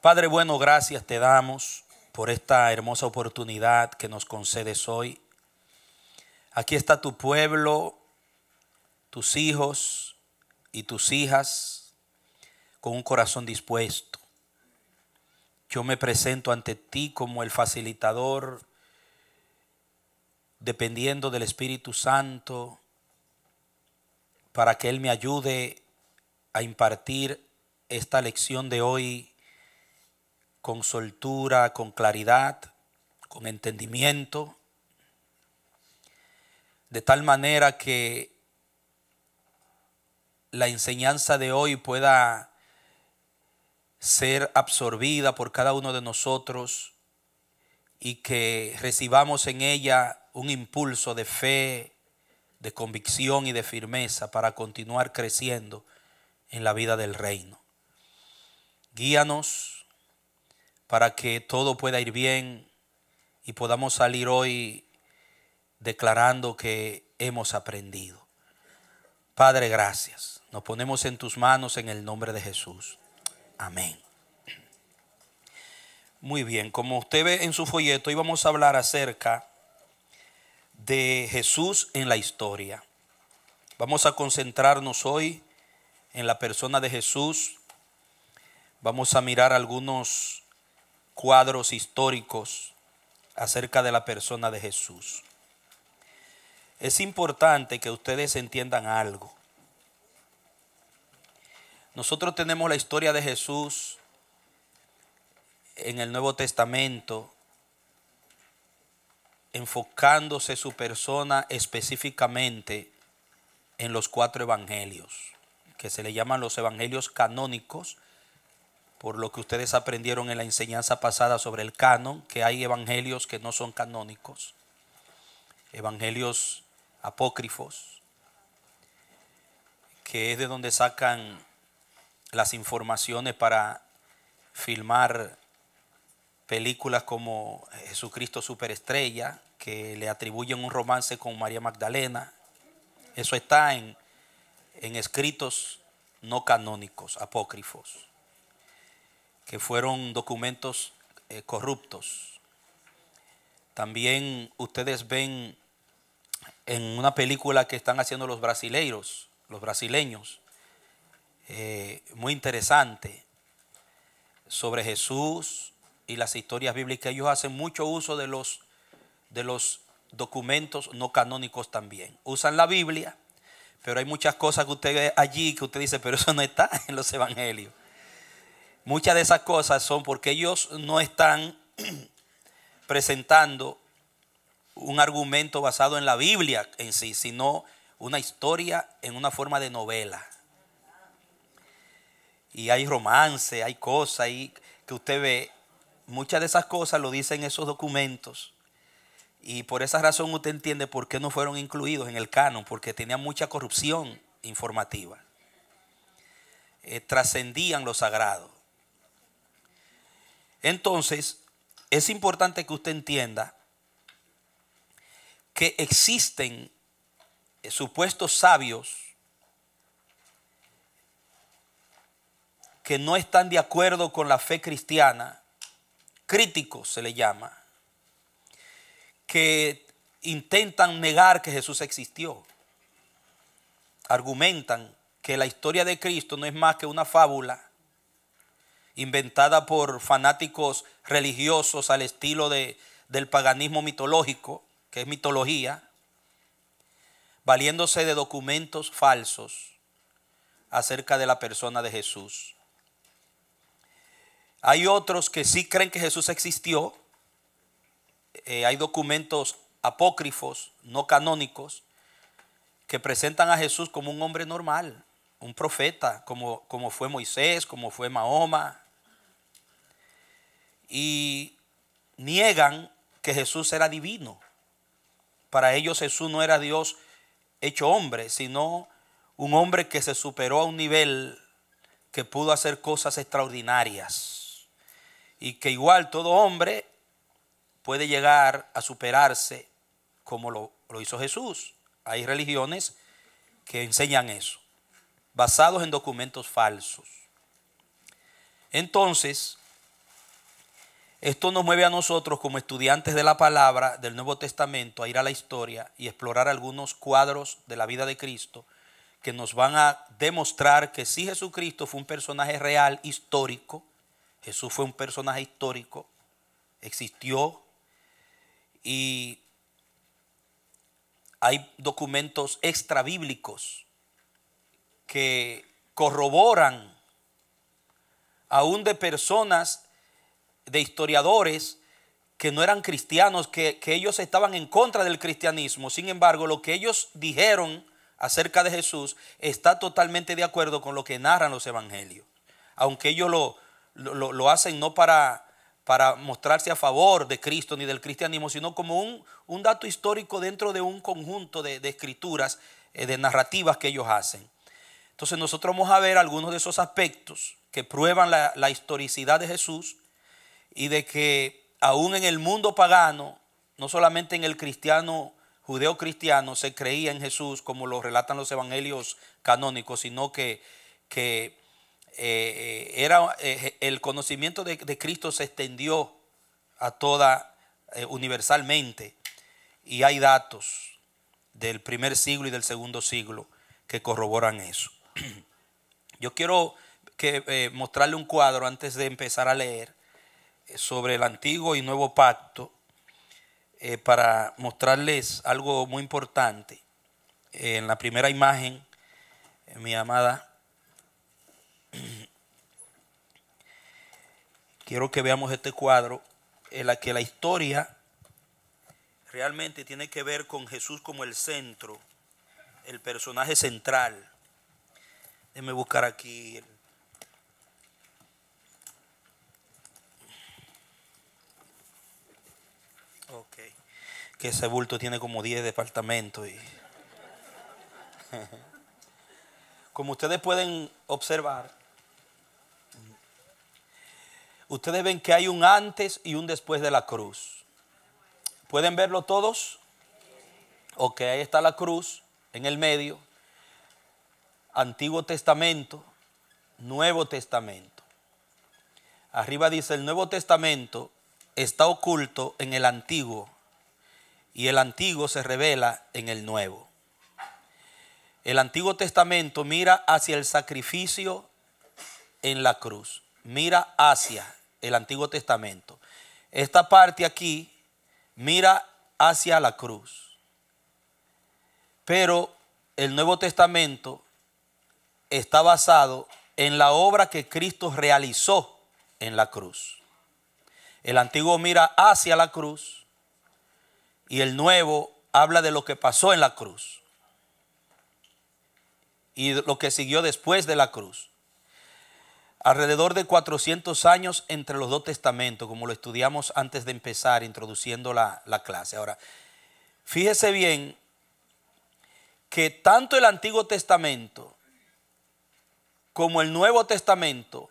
Padre bueno, gracias te damos por esta hermosa oportunidad que nos concedes hoy. Aquí está tu pueblo, tus hijos y tus hijas con un corazón dispuesto. Yo me presento ante ti como el facilitador, dependiendo del Espíritu Santo, para que Él me ayude a impartir esta lección de hoy con soltura, con claridad, con entendimiento, de tal manera que la enseñanza de hoy pueda ser absorbida por cada uno de nosotros y que recibamos en ella un impulso de fe, de convicción y de firmeza para continuar creciendo en la vida del reino. Guíanos para que todo pueda ir bien y podamos salir hoy declarando que hemos aprendido. Padre, gracias. Nos ponemos en tus manos en el nombre de Jesús. Amén. Muy bien, como usted ve en su folleto, hoy vamos a hablar acerca de Jesús en la historia. Vamos a concentrarnos hoy en la persona de Jesús. Vamos a mirar algunos cuadros históricos acerca de la persona de Jesús. Es importante que ustedes entiendan algo. Nosotros tenemos la historia de Jesús en el Nuevo Testamento, enfocándose su persona específicamente en los 4 evangelios, que se le llaman los evangelios canónicos, por lo que ustedes aprendieron en la enseñanza pasada sobre el canon, que hay evangelios que no son canónicos, evangelios apócrifos, que es de donde sacan las informaciones para filmar películas como Jesucristo Superestrella, que le atribuyen un romance con María Magdalena. Eso está en escritos no canónicos, apócrifos, que fueron documentos corruptos. También ustedes ven en una película que están haciendo los brasileños, muy interesante, sobre Jesús y las historias bíblicas. Ellos hacen mucho uso de los documentos no canónicos también. Usan la Biblia, pero hay muchas cosas que usted ve allí que usted dice, pero eso no está en los evangelios. Muchas de esas cosas son porque ellos no están presentando un argumento basado en la Biblia en sí, sino una historia en una forma de novela. Y hay romance, hay cosas ahí que usted ve. Muchas de esas cosas lo dicen esos documentos. Y por esa razón usted entiende por qué no fueron incluidos en el canon, porque tenían mucha corrupción informativa. Trascendían lo sagrado. Entonces, es importante que usted entienda que existen supuestos sabios que no están de acuerdo con la fe cristiana, críticos se le llama, que intentan negar que Jesús existió. Argumentan que la historia de Cristo no es más que una fábula inventada por fanáticos religiosos al estilo del paganismo mitológico, que es mitología, valiéndose de documentos falsos acerca de la persona de Jesús. Hay otros que sí creen que Jesús existió. Hay documentos apócrifos, no canónicos, que presentan a Jesús como un hombre normal, un profeta, como fue Moisés, como fue Mahoma. Y niegan que Jesús era divino. Para ellos Jesús no era Dios hecho hombre, sino un hombre que se superó a un nivel que pudo hacer cosas extraordinarias. Y que igual todo hombre puede llegar a superarse como lo hizo Jesús. Hay religiones que enseñan eso, basados en documentos falsos. Entonces, Esto nos mueve a nosotros como estudiantes de la palabra del Nuevo Testamento a ir a la historia y explorar algunos cuadros de la vida de Cristo que nos van a demostrar que sí, Jesucristo fue un personaje real, histórico. Jesús fue un personaje histórico, existió, y hay documentos extrabíblicos que corroboran, aún de personas, de historiadores que no eran cristianos, que ellos estaban en contra del cristianismo. Sin embargo, lo que ellos dijeron acerca de Jesús está totalmente de acuerdo con lo que narran los evangelios. Aunque ellos lo hacen no para mostrarse a favor de Cristo ni del cristianismo, sino como un dato histórico dentro de un conjunto de escrituras, de narrativas que ellos hacen. Entonces nosotros vamos a ver algunos de esos aspectos que prueban la historicidad de Jesús, y de que aún en el mundo pagano, no solamente en el cristiano, judeo-cristiano, se creía en Jesús como lo relatan los evangelios canónicos, sino que el conocimiento de Cristo se extendió a toda, universalmente, y hay datos del primer siglo y del segundo siglo que corroboran eso. Yo quiero mostrarle un cuadro antes de empezar a leer sobre el antiguo y nuevo pacto, para mostrarles algo muy importante. En la primera imagen, mi amada, quiero que veamos este cuadro en la que la historia realmente tiene que ver con Jesús como el centro, el personaje central. Déjenme buscar aquí ok, que ese bulto tiene como 10 departamentos. Como ustedes pueden observar, ustedes ven que hay un antes y un después de la cruz. ¿Pueden verlo todos? Ok, ahí está la cruz en el medio. Antiguo Testamento, Nuevo Testamento. Arriba dice: el Nuevo Testamento está oculto en el Antiguo, y el Antiguo se revela en el Nuevo. El Antiguo Testamento mira hacia el sacrificio en la cruz. Mira hacia el Antiguo Testamento. Esta parte aquí mira hacia la cruz. Pero el Nuevo Testamento está basado en la obra que Cristo realizó en la cruz. El Antiguo mira hacia la cruz y el Nuevo habla de lo que pasó en la cruz y lo que siguió después de la cruz. Alrededor de 400 años entre los dos testamentos, como lo estudiamos antes de empezar, introduciendo la clase. Ahora, fíjese bien que tanto el Antiguo Testamento como el Nuevo Testamento,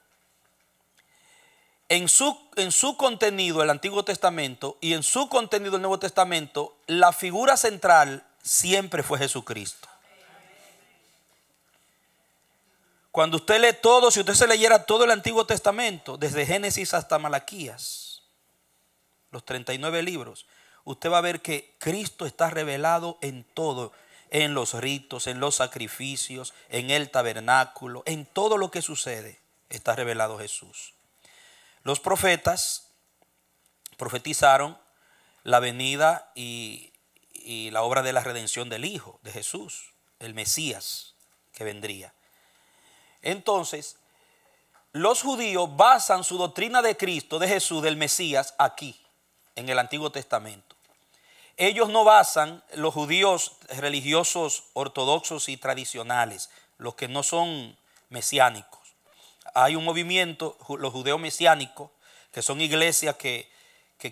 en su contenido, el Antiguo Testamento, y en su contenido, el Nuevo Testamento, la figura central siempre fue Jesucristo. Cuando usted lee todo, si usted se leyera todo el Antiguo Testamento, desde Génesis hasta Malaquías, los 39 libros, usted va a ver que Cristo está revelado en todo, en los ritos, en los sacrificios, en el tabernáculo, en todo lo que sucede, está revelado Jesús. Los profetas profetizaron la venida y la obra de la redención del Hijo de Jesús, el Mesías que vendría. Entonces, los judíos basan su doctrina de Cristo, de Jesús, del Mesías, aquí, en el Antiguo Testamento. Ellos no basan, los judíos religiosos ortodoxos y tradicionales, los que no son mesiánicos. Hay un movimiento, los judeos mesiánicos, que son iglesias que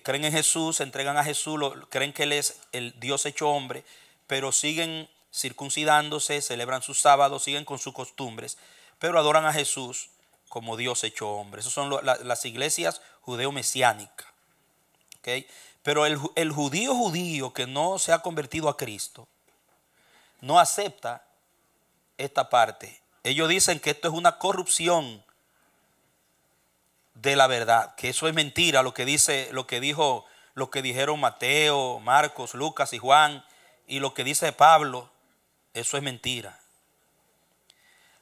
creen en Jesús, se entregan a Jesús, creen que Él es el Dios hecho hombre, pero siguen circuncidándose, celebran sus sábados, siguen con sus costumbres, pero adoran a Jesús como Dios hecho hombre. Esas son las iglesias judeo-mesiánicas. ¿Okay? Pero el judío que no se ha convertido a Cristo no acepta esta parte. Ellos dicen que esto es una corrupción de la verdad, que eso es mentira, lo que dijeron Mateo, Marcos, Lucas y Juan, y lo que dice Pablo, eso es mentira.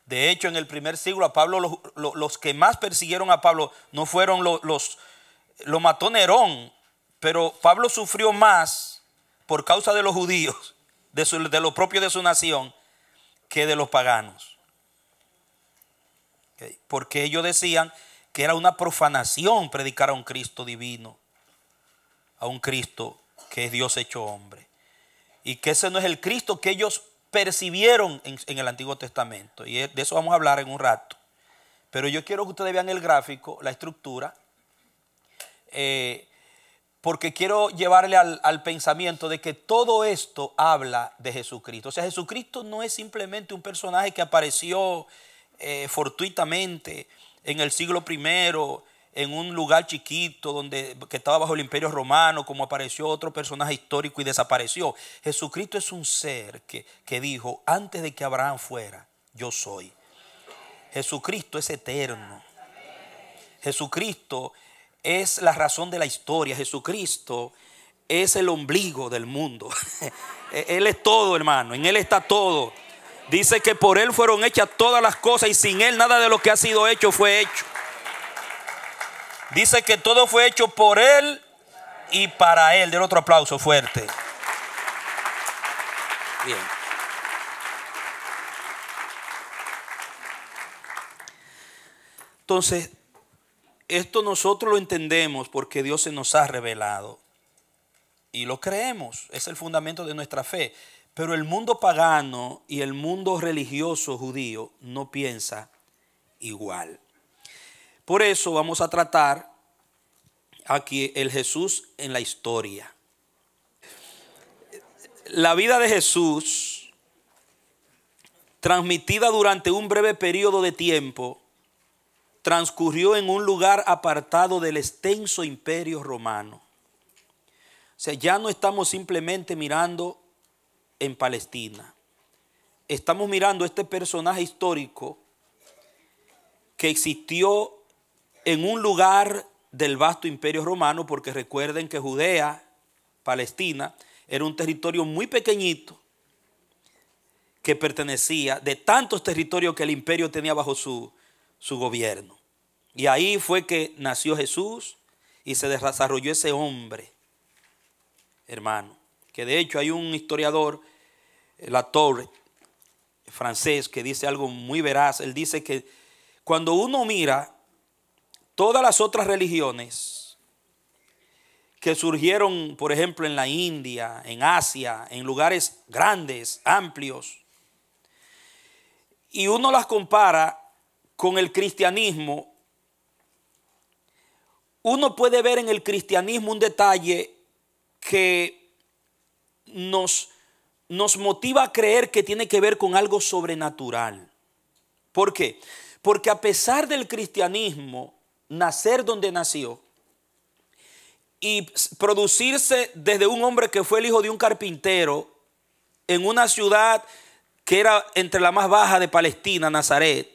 De hecho, en el primer siglo a Pablo, los que más persiguieron a Pablo no fueron lo mató Nerón, pero Pablo sufrió más por causa de los judíos, de lo propio de su nación, que de los paganos. ¿Okay? Porque ellos decían que era una profanación predicar a un Cristo divino, a un Cristo que es Dios hecho hombre, y que ese no es el Cristo que ellos percibieron en el Antiguo Testamento, y de eso vamos a hablar en un rato. Pero yo quiero que ustedes vean el gráfico, la estructura, porque quiero llevarle al pensamiento de que todo esto habla de Jesucristo. O sea, Jesucristo no es simplemente un personaje que apareció fortuitamente en el siglo I, en un lugar chiquito que estaba bajo el Imperio Romano, como apareció otro personaje histórico y desapareció. Jesucristo es un ser que dijo, antes de que Abraham fuera, yo soy. Jesucristo es eterno. Jesucristo es la razón de la historia. Jesucristo es el ombligo del mundo. Él es todo, hermano. En Él está todo. Dice que por Él fueron hechas todas las cosas y sin Él nada de lo que ha sido hecho fue hecho. Dice que todo fue hecho por Él y para Él. Den otro aplauso fuerte. Bien. Entonces, esto nosotros lo entendemos porque Dios se nos ha revelado y lo creemos. Es el fundamento de nuestra fe. Pero el mundo pagano y el mundo religioso judío no piensa igual. Por eso vamos a tratar aquí el Jesús en la historia. La vida de Jesús, transmitida durante un breve periodo de tiempo, transcurrió en un lugar apartado del extenso imperio romano. O sea, ya no estamos simplemente mirando en Palestina. Estamos mirando este personaje histórico que existió en un lugar del vasto imperio romano, porque recuerden que Judea, Palestina, era un territorio muy pequeñito que pertenecía de tantos territorios que el imperio tenía bajo su gobierno. Y ahí fue que nació Jesús y se desarrolló ese hombre, hermano, que de hecho hay un historiador, Latour, francés, que dice algo muy veraz. Él dice que cuando uno mira todas las otras religiones que surgieron, por ejemplo, en la India, en Asia, en lugares grandes, amplios, y uno las compara con el cristianismo, uno puede ver en el cristianismo un detalle que nos motiva a creer que tiene que ver con algo sobrenatural. ¿Por qué? Porque a pesar del cristianismo nacer donde nació y producirse desde un hombre que fue el hijo de un carpintero en una ciudad que era entre la más baja de Palestina, Nazaret,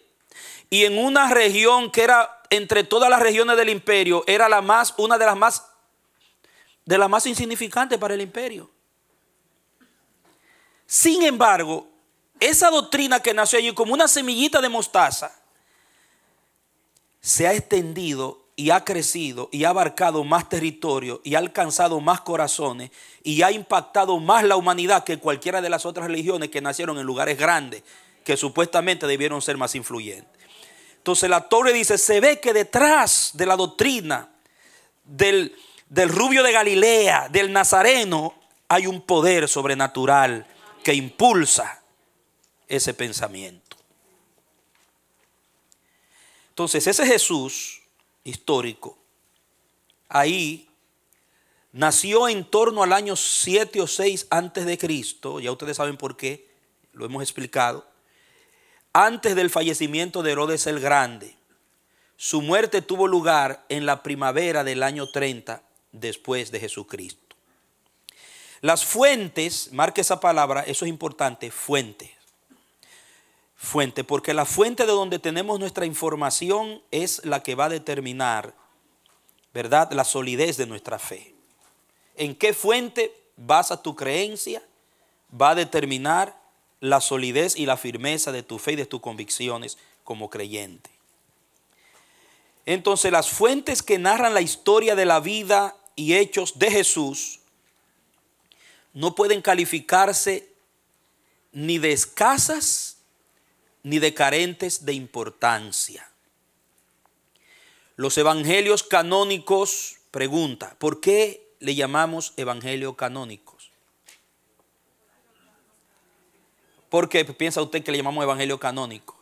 y en una región que era entre todas las regiones del imperio, era una de las más insignificantes para el imperio. Sin embargo, esa doctrina que nació allí como una semillita de mostaza se ha extendido y ha crecido y ha abarcado más territorio y ha alcanzado más corazones y ha impactado más la humanidad que cualquiera de las otras religiones que nacieron en lugares grandes que supuestamente debieron ser más influyentes. Entonces la Torre dice, se ve que detrás de la doctrina del rubio de Galilea, del nazareno, hay un poder sobrenatural que impulsa ese pensamiento. Entonces ese Jesús histórico, ahí nació en torno al año 7 o 6 antes de Cristo. Ya ustedes saben por qué, lo hemos explicado. Antes del fallecimiento de Herodes el Grande. Su muerte tuvo lugar en la primavera del año 30 después de Jesucristo. Las fuentes, marque esa palabra, eso es importante, fuentes. fuente, porque la fuente de donde tenemos nuestra información es la que va a determinar, ¿verdad?, la solidez de nuestra fe. ¿En qué fuente basas tu creencia? Va a determinar la solidez y la firmeza de tu fe y de tus convicciones como creyente. Entonces, las fuentes que narran la historia de la vida y hechos de Jesús no pueden calificarse ni de escasas ni de carentes de importancia. Los evangelios canónicos, pregunta, ¿por qué le llamamos evangelios canónicos? ¿Por qué piensa usted que le llamamos evangelio canónico?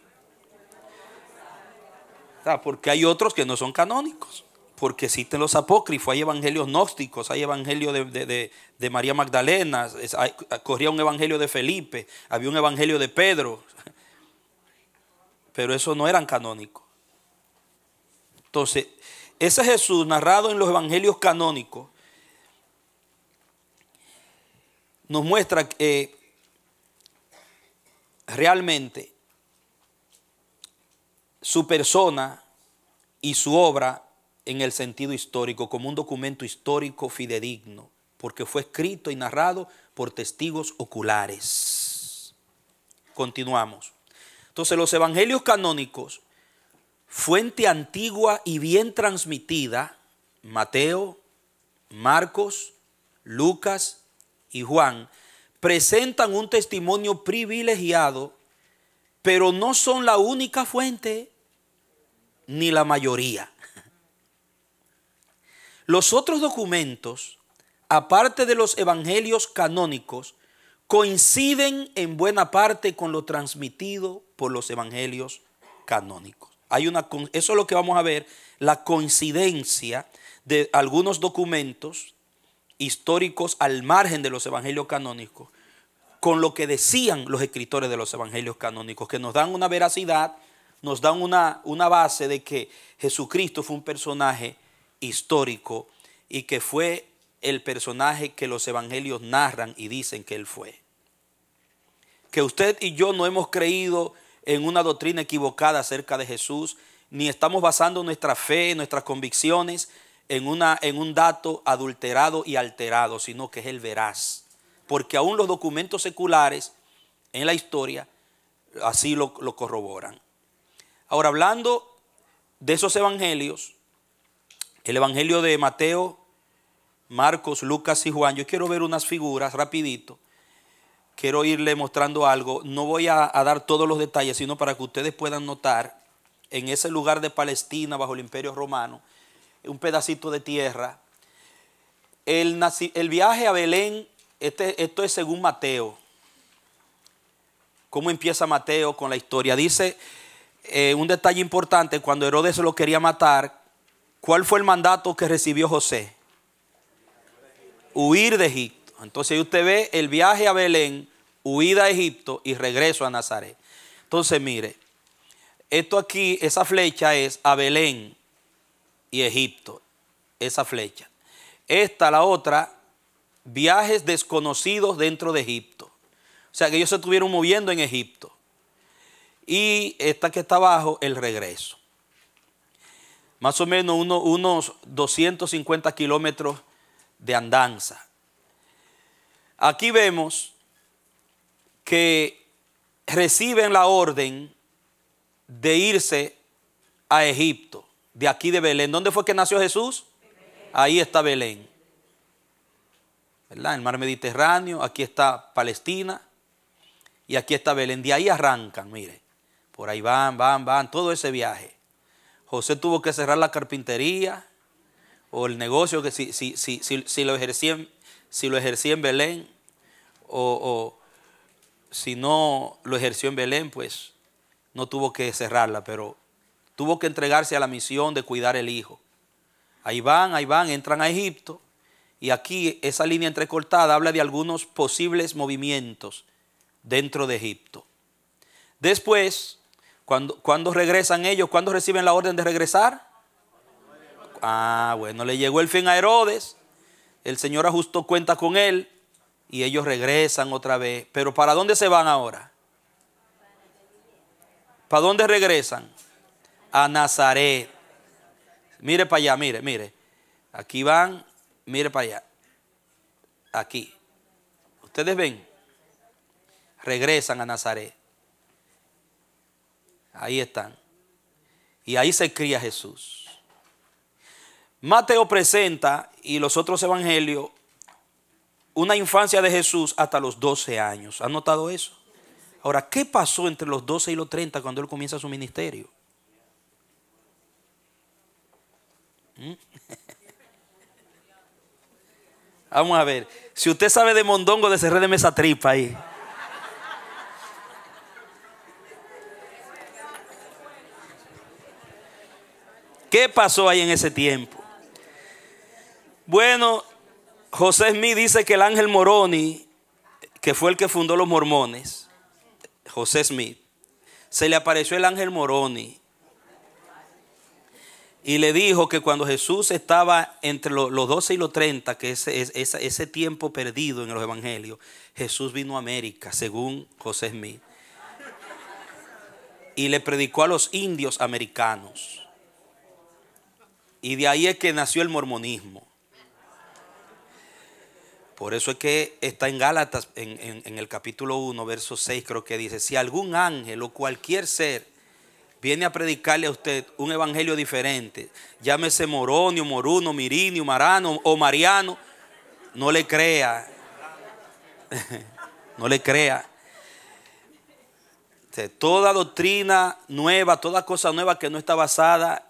Porque hay otros que no son canónicos, porque existen los apócrifos, hay evangelios gnósticos, hay evangelio de María Magdalena, corría un evangelio de Felipe, había un evangelio de Pedro, pero esos no eran canónicos. Entonces, ese Jesús narrado en los evangelios canónicos nos muestra que realmente su persona y su obra en el sentido histórico, como un documento histórico fidedigno, porque fue escrito y narrado por testigos oculares. Continuamos. Entonces, los evangelios canónicos, fuente antigua y bien transmitida, Mateo, Marcos, Lucas y Juan, presentan un testimonio privilegiado, pero no son la única fuente ni la mayoría. Los otros documentos, aparte de los evangelios canónicos, coinciden en buena parte con lo transmitido por los evangelios canónicos. Eso es lo que vamos a ver, la coincidencia de algunos documentos históricos al margen de los evangelios canónicos con lo que decían los escritores de los evangelios canónicos, que nos dan una veracidad, nos dan una base de que Jesucristo fue un personaje histórico y que fue el personaje que los evangelios narran y dicen que él fue. Que usted y yo no hemos creído en una doctrina equivocada acerca de Jesús, ni estamos basando nuestra fe, nuestras convicciones en un dato adulterado y alterado, sino que es el veraz. Porque aún los documentos seculares en la historia así lo corroboran. Ahora, hablando de esos evangelios, el evangelio de Mateo, Marcos, Lucas y Juan, yo quiero ver unas figuras rapidito. Quiero irle mostrando algo. No voy a dar todos los detalles, sino para que ustedes puedan notar en ese lugar de Palestina bajo el Imperio Romano, un pedacito de tierra. El viaje a Belén, esto es según Mateo. ¿Cómo empieza Mateo con la historia? Dice un detalle importante: cuando Herodes lo quería matar, ¿cuál fue el mandato que recibió José? Huir de Egipto. Entonces ahí usted ve el viaje a Belén, huida a Egipto y regreso a Nazaret. Entonces mire, esto aquí, esa flecha es a Belén y Egipto, esa flecha. Esta, la otra, viajes desconocidos dentro de Egipto. O sea que ellos se estuvieron moviendo en Egipto. Y esta que está abajo, el regreso. Más o menos unos 250 kilómetros de andanza. Aquí vemos que reciben la orden de irse a Egipto, de aquí de Belén. ¿Dónde fue que nació Jesús? Ahí está Belén, ¿verdad? El mar Mediterráneo, aquí está Palestina y aquí está Belén. De ahí arrancan, mire, por ahí van, todo ese viaje. José tuvo que cerrar la carpintería o el negocio que si lo ejercía en Belén o si no lo ejerció en Belén, pues no tuvo que cerrarla, pero tuvo que entregarse a la misión de cuidar el hijo. Ahí van, entran a Egipto y aquí esa línea entrecortada habla de algunos posibles movimientos dentro de Egipto. Después, cuando regresan ellos, ¿cuándo reciben la orden de regresar? Bueno, le llegó el fin a Herodes, el Señor ajustó cuenta con él y ellos regresan otra vez. Pero ¿para dónde se van ahora? ¿Para dónde regresan? A Nazaret. Mire para allá, mire, mire. Aquí van, mire para allá. Aquí. Ustedes ven. Regresan a Nazaret. Ahí están. Y ahí se cría Jesús. Mateo presenta, y los otros evangelios, una infancia de Jesús hasta los 12 años. ¿Han notado eso? Ahora, ¿qué pasó entre los 12 y los 30 cuando él comienza su ministerio? Vamos a ver. Si usted sabe de mondongo, desenrédeme esa tripa ahí. ¿Qué pasó ahí en ese tiempo? Bueno, José Smith dice que el ángel Moroni, que fue el que fundó los mormones, José Smith, se le apareció el ángel Moroni y le dijo que cuando Jesús estaba entre los 12 y los 30, que ese tiempo perdido en los evangelios, Jesús vino a América, según José Smith, y le predicó a los indios americanos. Y de ahí es que nació el mormonismo. Por eso es que está en Gálatas, en el capítulo 1, verso 6, creo que dice: si algún ángel o cualquier ser viene a predicarle a usted un evangelio diferente, llámese Moronio, Moruno, Mirinio, Marano o Mariano, no le crea. No le crea. Toda doctrina nueva, toda cosa nueva que no está basada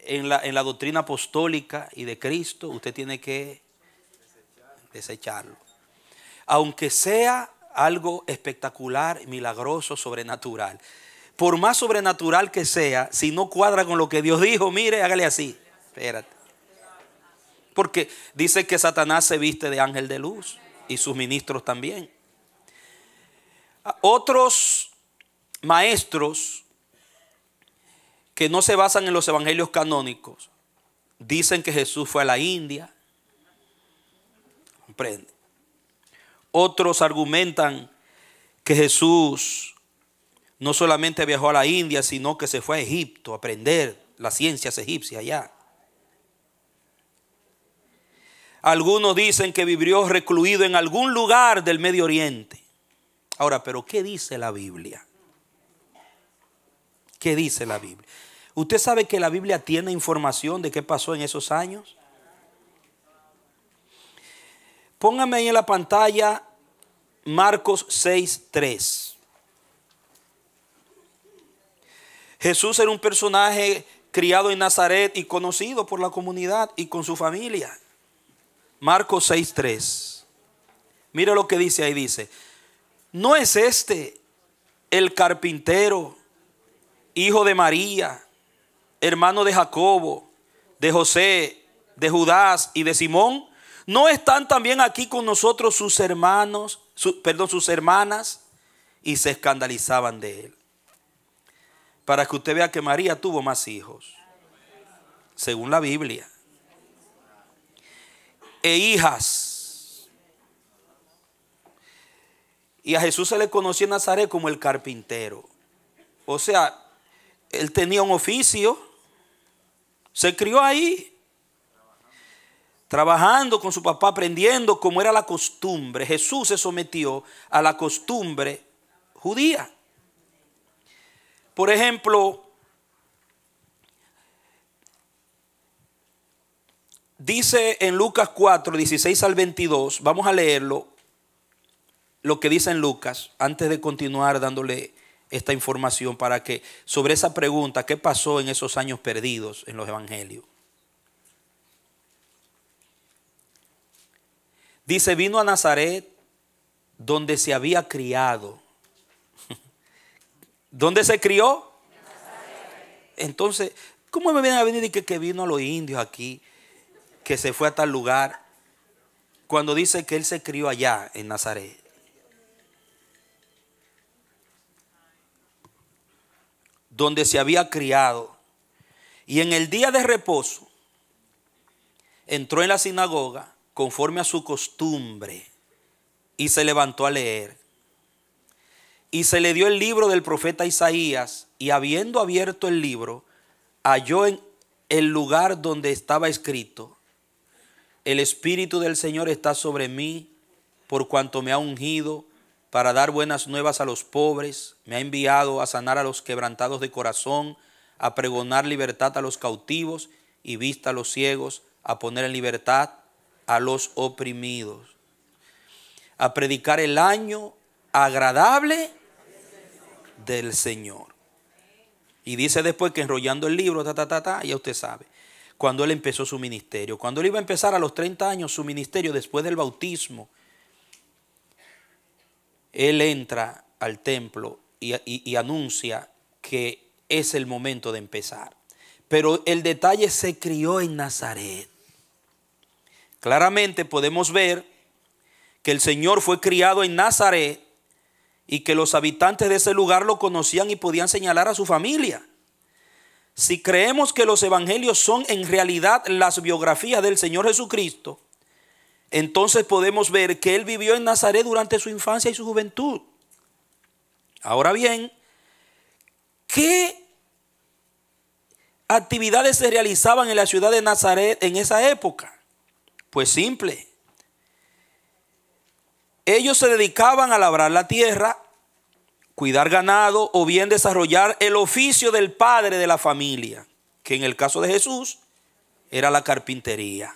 en la doctrina apostólica y de Cristo, usted tiene que desecharlo. Aunque sea algo espectacular, milagroso, sobrenatural. Por más sobrenatural que sea, si no cuadra con lo que Dios dijo, mire, hágale así. Espérate. Porque dice que Satanás se viste de ángel de luz y sus ministros también. Otros maestros que no se basan en los evangelios canónicos dicen que Jesús fue a la India. ¿Comprende? Otros argumentan que Jesús no solamente viajó a la India, sino que se fue a Egipto a aprender las ciencias egipcias allá. Algunos dicen que vivió recluido en algún lugar del Medio Oriente. Ahora, ¿pero qué dice la Biblia? ¿Qué dice la Biblia? ¿Usted sabe que la Biblia tiene información de qué pasó en esos años? Póngame ahí en la pantalla Marcos 6:3. Jesús era un personaje criado en Nazaret y conocido por la comunidad y con su familia. Marcos 6:3. Mire lo que dice ahí, dice: ¿no es este el carpintero, hijo de María, hermano de Jacobo, de José, de Judas y de Simón? ¿No están también aquí con nosotros sus hermanos, sus hermanas? Y se escandalizaban de él. Para que usted vea que María tuvo más hijos, según la Biblia, e hijas. Y a Jesús se le conocía en Nazaret como el carpintero. O sea, él tenía un oficio, se crió ahí, trabajando con su papá, aprendiendo cómo era la costumbre. Jesús se sometió a la costumbre judía. Por ejemplo, dice en Lucas 4, 16 al 22, vamos a leerlo, lo que dice en Lucas, antes de continuar dándole esta información para que, sobre esa pregunta, ¿qué pasó en esos años perdidos en los evangelios? Dice: vino a Nazaret, donde se había criado. ¿Dónde se crió? Entonces, ¿cómo me vienen a venir y que vino a los indios aquí, que se fue a tal lugar, cuando dice que él se crió allá en Nazaret? Donde se había criado. Y en el día de reposo entró en la sinagoga conforme a su costumbre y se levantó a leer. Y se le dio el libro del profeta Isaías, y habiendo abierto el libro, halló en el lugar donde estaba escrito: el Espíritu del Señor está sobre mí, por cuanto me ha ungido para dar buenas nuevas a los pobres, me ha enviado a sanar a los quebrantados de corazón, a pregonar libertad a los cautivos y vista a los ciegos, a poner en libertad a los oprimidos, a predicar el año agradable del Señor. Y dice después que enrollando el libro, ya usted sabe, cuando él empezó su ministerio, cuando él iba a empezar a los 30 años su ministerio después del bautismo, él entra al templo y anuncia que es el momento de empezar. Pero el detalle: se crió en Nazaret. Claramente podemos ver que el Señor fue criado en Nazaret y que los habitantes de ese lugar lo conocían y podían señalar a su familia. Si creemos que los evangelios son en realidad las biografías del Señor Jesucristo, entonces podemos ver que Él vivió en Nazaret durante su infancia y su juventud. Ahora bien, ¿qué actividades se realizaban en la ciudad de Nazaret en esa época? Pues simple. Ellos se dedicaban a labrar la tierra, cuidar ganado o bien desarrollar el oficio del padre de la familia, que en el caso de Jesús era la carpintería.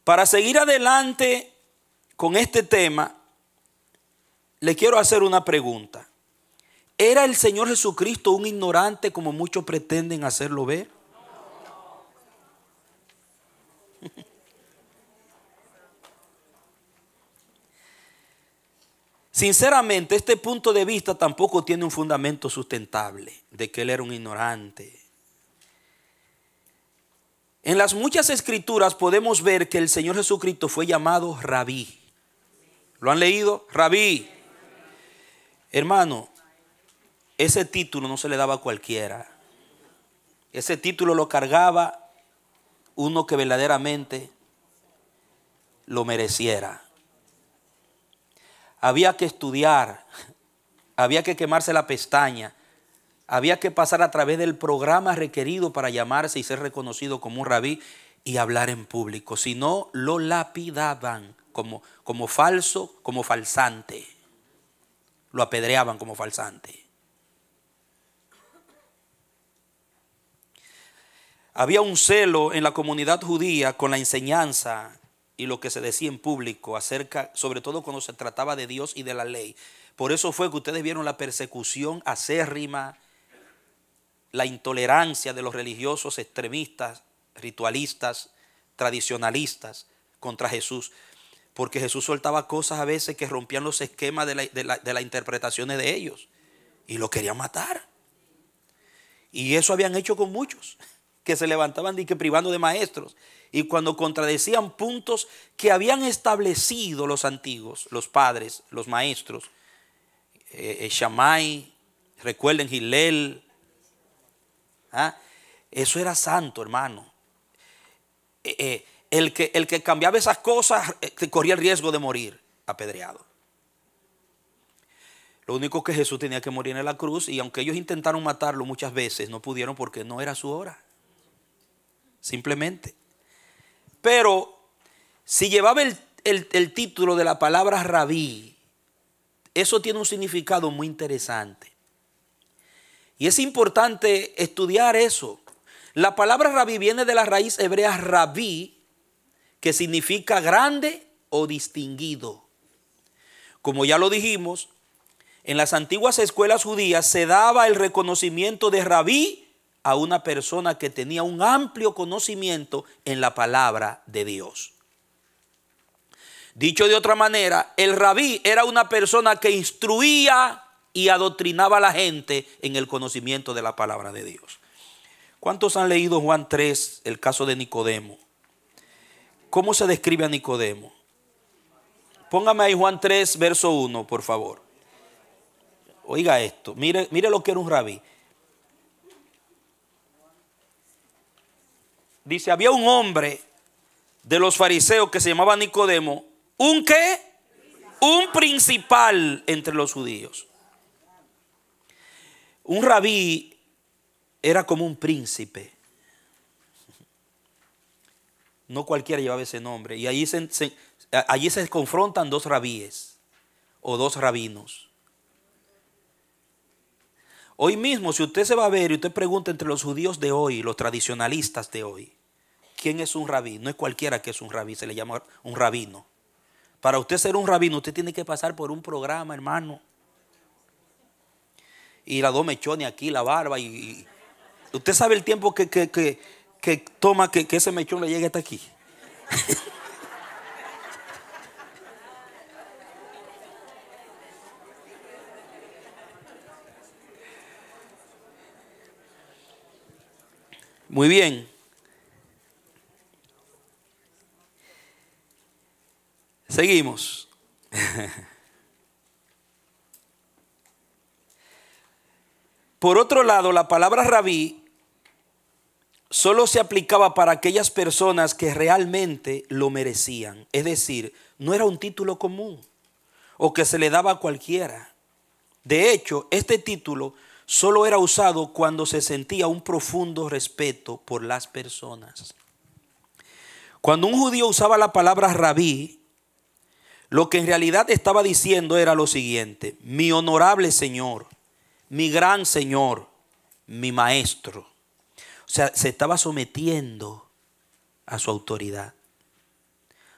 Para seguir adelante con este tema, le quiero hacer una pregunta. ¿Era el Señor Jesucristo un ignorante como muchos pretenden hacerlo ver? Sinceramente, este punto de vista tampoco tiene un fundamento sustentable de que él era un ignorante. En las muchas escrituras podemos ver que el Señor Jesucristo fue llamado Rabí. ¿Lo han leído? Rabí. Hermano, ese título no se le daba a cualquiera. Ese título lo cargaba uno que verdaderamente lo mereciera. Había que estudiar, había que quemarse la pestaña, había que pasar a través del programa requerido para llamarse y ser reconocido como un rabí y hablar en público. Si no, lo lapidaban como falso, como falsante. Lo apedreaban como falsante. Había un celo en la comunidad judía con la enseñanza y lo que se decía en público acerca, sobre todo cuando se trataba de Dios y de la ley. Por eso fue que ustedes vieron la persecución acérrima, la intolerancia de los religiosos extremistas, ritualistas, tradicionalistas contra Jesús. Porque Jesús soltaba cosas a veces que rompían los esquemas de las interpretaciones de ellos. Y lo querían matar. Y eso habían hecho con muchos, que se levantaban y que privando de maestros. Y cuando contradecían puntos que habían establecido los antiguos, los padres, los maestros, Shammai, recuerden Hillel, eso era santo, hermano. El que cambiaba esas cosas corría el riesgo de morir apedreado. Lo único que Jesús tenía que morir en la cruz, y aunque ellos intentaron matarlo muchas veces, no pudieron porque no era su hora. Simplemente. Pero si llevaba el título de la palabra rabí, eso tiene un significado muy interesante. Y es importante estudiar eso. La palabra rabí viene de la raíz hebrea rabí, que significa grande o distinguido. Como ya lo dijimos, en las antiguas escuelas judías se daba el reconocimiento de rabí a una persona que tenía un amplio conocimiento en la palabra de Dios. Dicho de otra manera, el rabí era una persona que instruía y adoctrinaba a la gente en el conocimiento de la palabra de Dios. ¿Cuántos han leído Juan 3, el caso de Nicodemo? ¿Cómo se describe a Nicodemo? Póngame ahí Juan 3, verso 1, por favor. Oiga esto, mire lo que era un rabí. Dice, había un hombre de los fariseos que se llamaba Nicodemo. ¿Un qué? Un principal entre los judíos. Un rabí era como un príncipe. No cualquiera llevaba ese nombre. Y allí se confrontan dos rabíes o dos rabinos. Hoy mismo, si usted se va a ver y usted pregunta entre los judíos de hoy, los tradicionalistas de hoy, ¿quién es un rabí? No es cualquiera que es un rabí, se le llama un rabino. Para usted ser un rabino, usted tiene que pasar por un programa, hermano. Y las dos mechones aquí, la barba. Y usted sabe el tiempo que toma que ese mechón le llegue hasta aquí. Muy bien. Seguimos. Por otro lado, la palabra rabí solo se aplicaba para aquellas personas que realmente lo merecían. Es decir, no era un título común o que se le daba a cualquiera. De hecho, este título solo era usado cuando se sentía un profundo respeto por las personas. Cuando un judío usaba la palabra rabí, lo que en realidad estaba diciendo era lo siguiente: mi honorable Señor, mi gran Señor, mi maestro. O sea, se estaba sometiendo a su autoridad.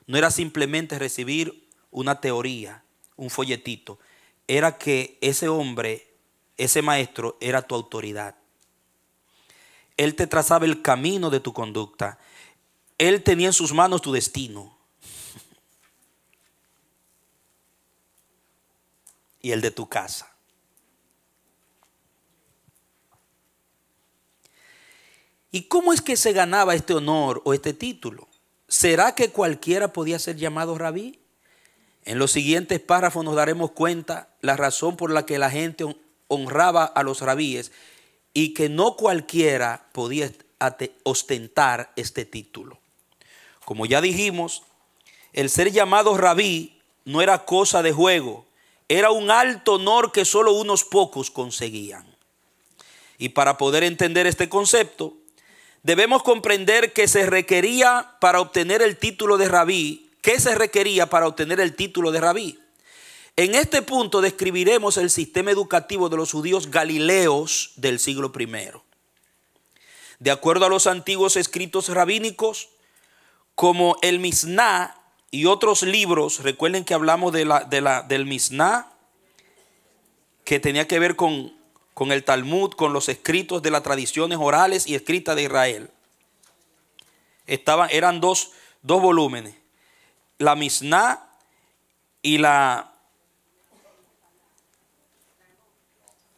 No era simplemente recibir una teoría, un folletito. Era que ese hombre, ese maestro, era tu autoridad. Él te trazaba el camino de tu conducta. Él tenía en sus manos tu destino. Y el de tu casa. ¿Y cómo es que se ganaba este honor o este título? ¿Será que cualquiera podía ser llamado rabí? En los siguientes párrafos nos daremos cuenta la razón por la que la gente honraba a los rabíes y que no cualquiera podía ostentar este título. Como ya dijimos, el ser llamado rabí no era cosa de juego, era un alto honor que solo unos pocos conseguían. Y para poder entender este concepto, debemos comprender que se requería para obtener el título de rabí. ¿Qué se requería para obtener el título de rabí? En este punto describiremos el sistema educativo de los judíos galileos del siglo I. De acuerdo a los antiguos escritos rabínicos, como el Misná y otros libros, recuerden que hablamos del Misná, que tenía que ver con el Talmud, con los escritos de las tradiciones orales y escritas de Israel. Eran dos volúmenes, la Misná y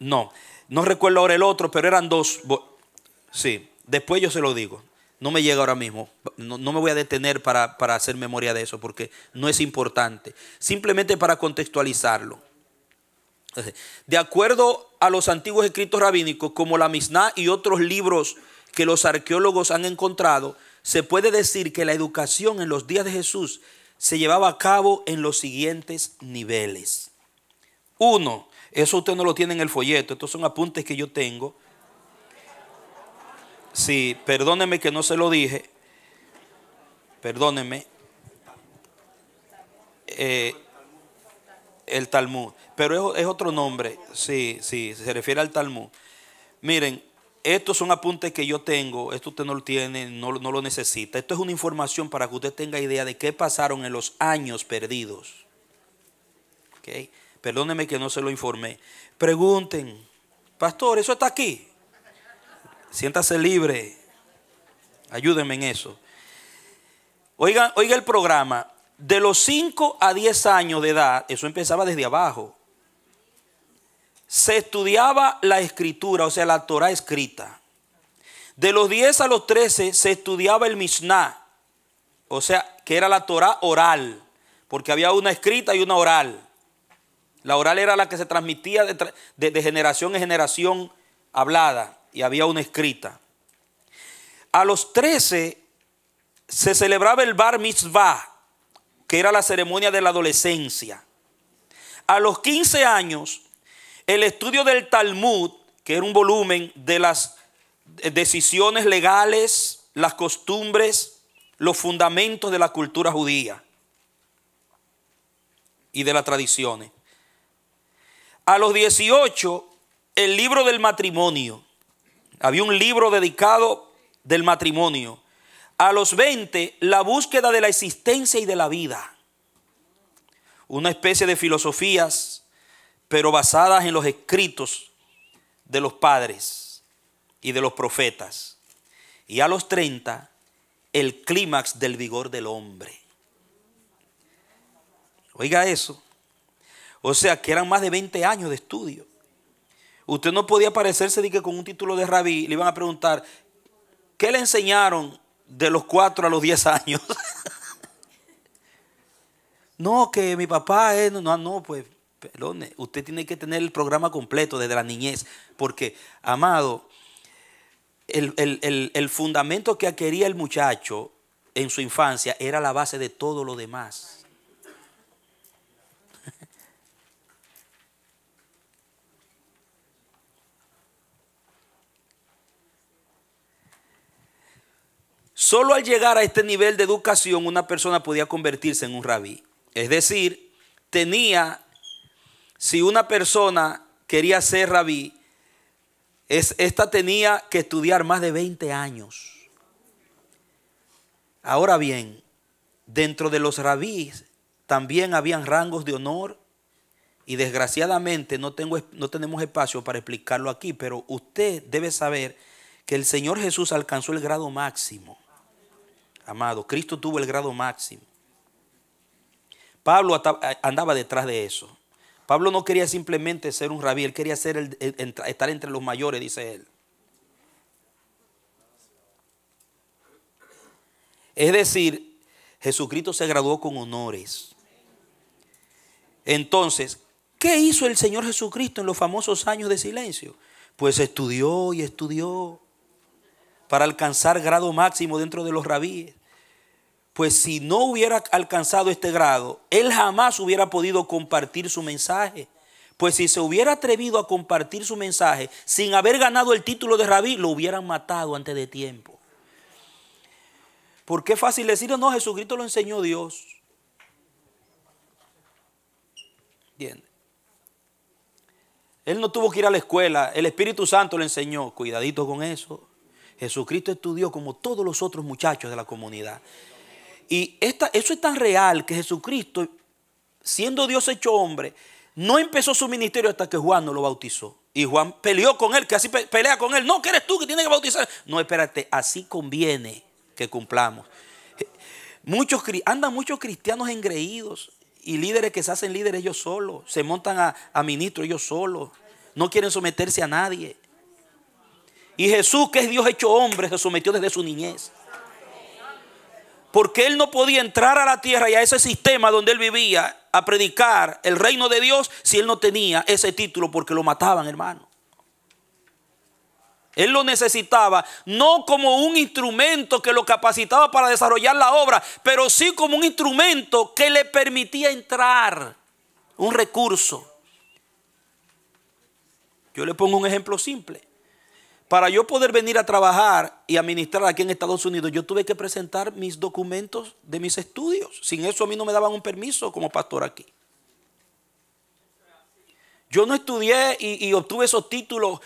no recuerdo ahora el otro, pero eran dos. Sí, después yo se lo digo. No me llega ahora mismo. No me voy a detener para hacer memoria de eso porque no es importante. Simplemente para contextualizarlo. De acuerdo a los antiguos escritos rabínicos, como la Misná y otros libros que los arqueólogos han encontrado, se puede decir que la educación en los días de Jesús se llevaba a cabo en los siguientes niveles. 1, eso usted no lo tiene en el folleto, estos son apuntes que yo tengo. Sí, perdóneme que no se lo dije. Perdóneme. El Talmud, pero es otro nombre. Sí, se refiere al Talmud. Miren, estos son apuntes que yo tengo. Esto usted no lo tiene, no lo necesita. Esto es una información para que usted tenga idea de qué pasaron en los años perdidos. ¿Okay? Perdóneme que no se lo informé. Pregunten, pastor, ¿eso está aquí? Siéntase libre. Ayúdenme en eso. Oiga el programa. De los 5 a 10 años de edad, eso empezaba desde abajo, se estudiaba la escritura, o sea, la Torah escrita. De los 10 a los 13 se estudiaba el Misná, o sea, que era la Torah oral, porque había una escrita y una oral. La oral era la que se transmitía de generación en generación hablada, y había una escrita. A los 13 se celebraba el Bar Mitzvah, que era la ceremonia de la adolescencia. A los 15 años, el estudio del Talmud que era un volumen de las decisiones legales, las costumbres, los fundamentos de la cultura judía y de las tradiciones. A los 18, el libro del matrimonio. Había un libro dedicado del matrimonio. A los 20, la búsqueda de la existencia y de la vida. Una especie de filosofías, pero basadas en los escritos de los padres y de los profetas. Y a los 30, el clímax del vigor del hombre. Oiga eso. O sea, que eran más de 20 años de estudio. Usted no podía aparecerse de que con un título de rabí le iban a preguntar, ¿qué le enseñaron de los 4 a los 10 años? No, que mi papá es, no, pues, perdone, usted tiene que tener el programa completo desde la niñez, porque, amado, el fundamento que adquiría el muchacho en su infancia era la base de todo lo demás. Solo al llegar a este nivel de educación una persona podía convertirse en un rabí. Es decir, si una persona quería ser rabí, esta tenía que estudiar más de 20 años. Ahora bien, dentro de los rabíes también habían rangos de honor y desgraciadamente no tenemos espacio para explicarlo aquí, pero usted debe saber que el Señor Jesús alcanzó el grado máximo. Amado, Cristo tuvo el grado máximo. Pablo andaba detrás de eso. Pablo no quería simplemente ser un rabí, él quería estar entre los mayores, dice él. Es decir, Jesucristo se graduó con honores. Entonces, ¿qué hizo el Señor Jesucristo en los famosos años de silencio? Pues estudió y estudió para alcanzar grado máximo dentro de los rabíes. Pues si no hubiera alcanzado este grado, él jamás hubiera podido compartir su mensaje. Pues si se hubiera atrevido a compartir su mensaje sin haber ganado el título de rabí, lo hubieran matado antes de tiempo. Porque es fácil decir, no, Jesucristo lo enseñó Dios. ¿Entiendes? Él no tuvo que ir a la escuela, el Espíritu Santo le enseñó. Cuidadito con eso. Jesucristo estudió como todos los otros muchachos de la comunidad. Y eso es tan real que Jesucristo, siendo Dios hecho hombre, no empezó su ministerio hasta que Juan no lo bautizó. Y Juan peleó con él, que así pelea con él. No, que eres tú que tienes que bautizar. No, espérate, así conviene que cumplamos. Andan muchos cristianos engreídos y líderes que se hacen líderes ellos solos. Se montan a ministros ellos solos. No quieren someterse a nadie. Y Jesús, que es Dios hecho hombre, se sometió desde su niñez. Porque él no podía entrar a la tierra y a ese sistema donde él vivía a predicar el reino de Dios si él no tenía ese título, porque lo mataban, hermano. Él lo necesitaba no como un instrumento que lo capacitaba para desarrollar la obra, pero sí como un instrumento que le permitía entrar, un recurso. Yo le pongo un ejemplo simple. Para yo poder venir a trabajar y administrar aquí en Estados Unidos, yo tuve que presentar mis documentos de mis estudios. Sin eso a mí no me daban un permiso como pastor aquí. Yo no estudié y obtuve esos títulos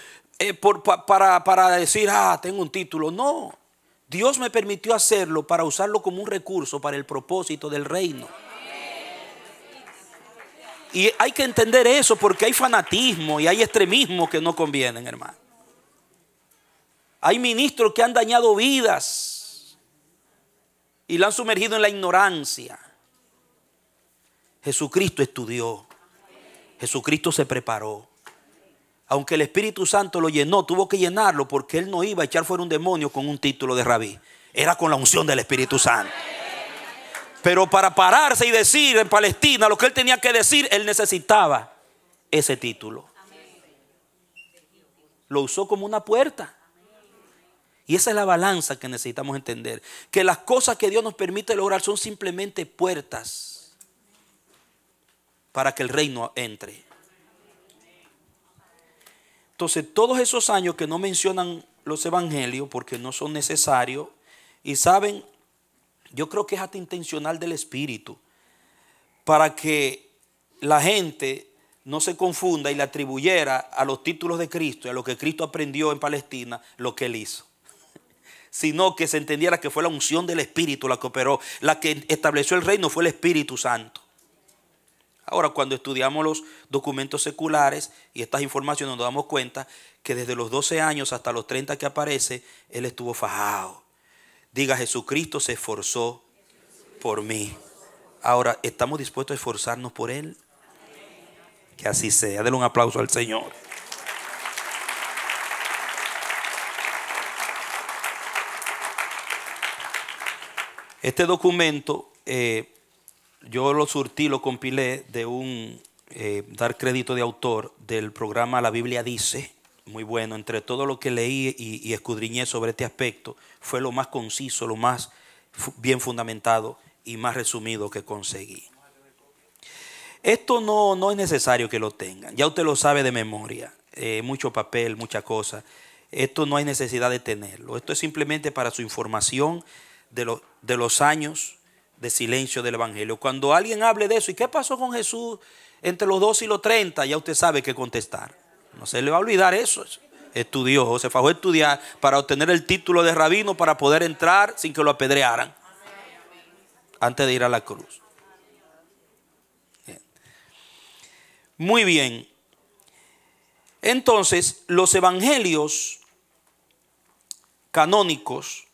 para decir, tengo un título. No, Dios me permitió hacerlo para usarlo como un recurso para el propósito del reino. Y hay que entender eso porque hay fanatismo y hay extremismo que no convienen, hermano. Hay ministros que han dañado vidas y la han sumergido en la ignorancia. Jesucristo estudió. Jesucristo se preparó. Aunque el Espíritu Santo lo llenó, tuvo que llenarlo porque él no iba a echar fuera un demonio con un título de rabí. Era con la unción del Espíritu Santo. Pero para pararse y decir en Palestina lo que él tenía que decir, él necesitaba ese título. Lo usó como una puerta. Y esa es la balanza que necesitamos entender. Que las cosas que Dios nos permite lograr son simplemente puertas para que el reino entre. Entonces, todos esos años que no mencionan los evangelios porque no son necesarios, y saben, yo creo que es hasta intencional del Espíritu, para que la gente no se confunda y le atribuyera a los títulos de Cristo y a lo que Cristo aprendió en Palestina lo que él hizo, sino que se entendiera que fue la unción del Espíritu la que operó, la que estableció el reino fue el Espíritu Santo. Ahora, cuando estudiamos los documentos seculares y estas informaciones, nos damos cuenta que desde los 12 años hasta los 30 que aparece, él estuvo fajado. Diga, Jesucristo se esforzó por mí. Ahora, ¿estamos dispuestos a esforzarnos por él? Que así sea. Denle un aplauso al Señor. Este documento yo lo surtí, lo compilé de un dar crédito de autor del programa La Biblia Dice. Muy bueno. Entre todo lo que leí y escudriñé sobre este aspecto, fue lo más conciso, lo más bien fundamentado y más resumido que conseguí. Esto no es necesario que lo tengan. Ya usted lo sabe de memoria. Mucho papel, mucha cosa. Esto no hay necesidad de tenerlo. Esto es simplemente para su información de los años de silencio del Evangelio. Cuando alguien hable de eso, ¿y qué pasó con Jesús entre los 12 y los 30? Ya usted sabe qué contestar. No se le va a olvidar eso. Estudió, se fajó a estudiar para obtener el título de rabino para poder entrar sin que lo apedrearan antes de ir a la cruz. Muy bien. Entonces, los evangelios canónicos,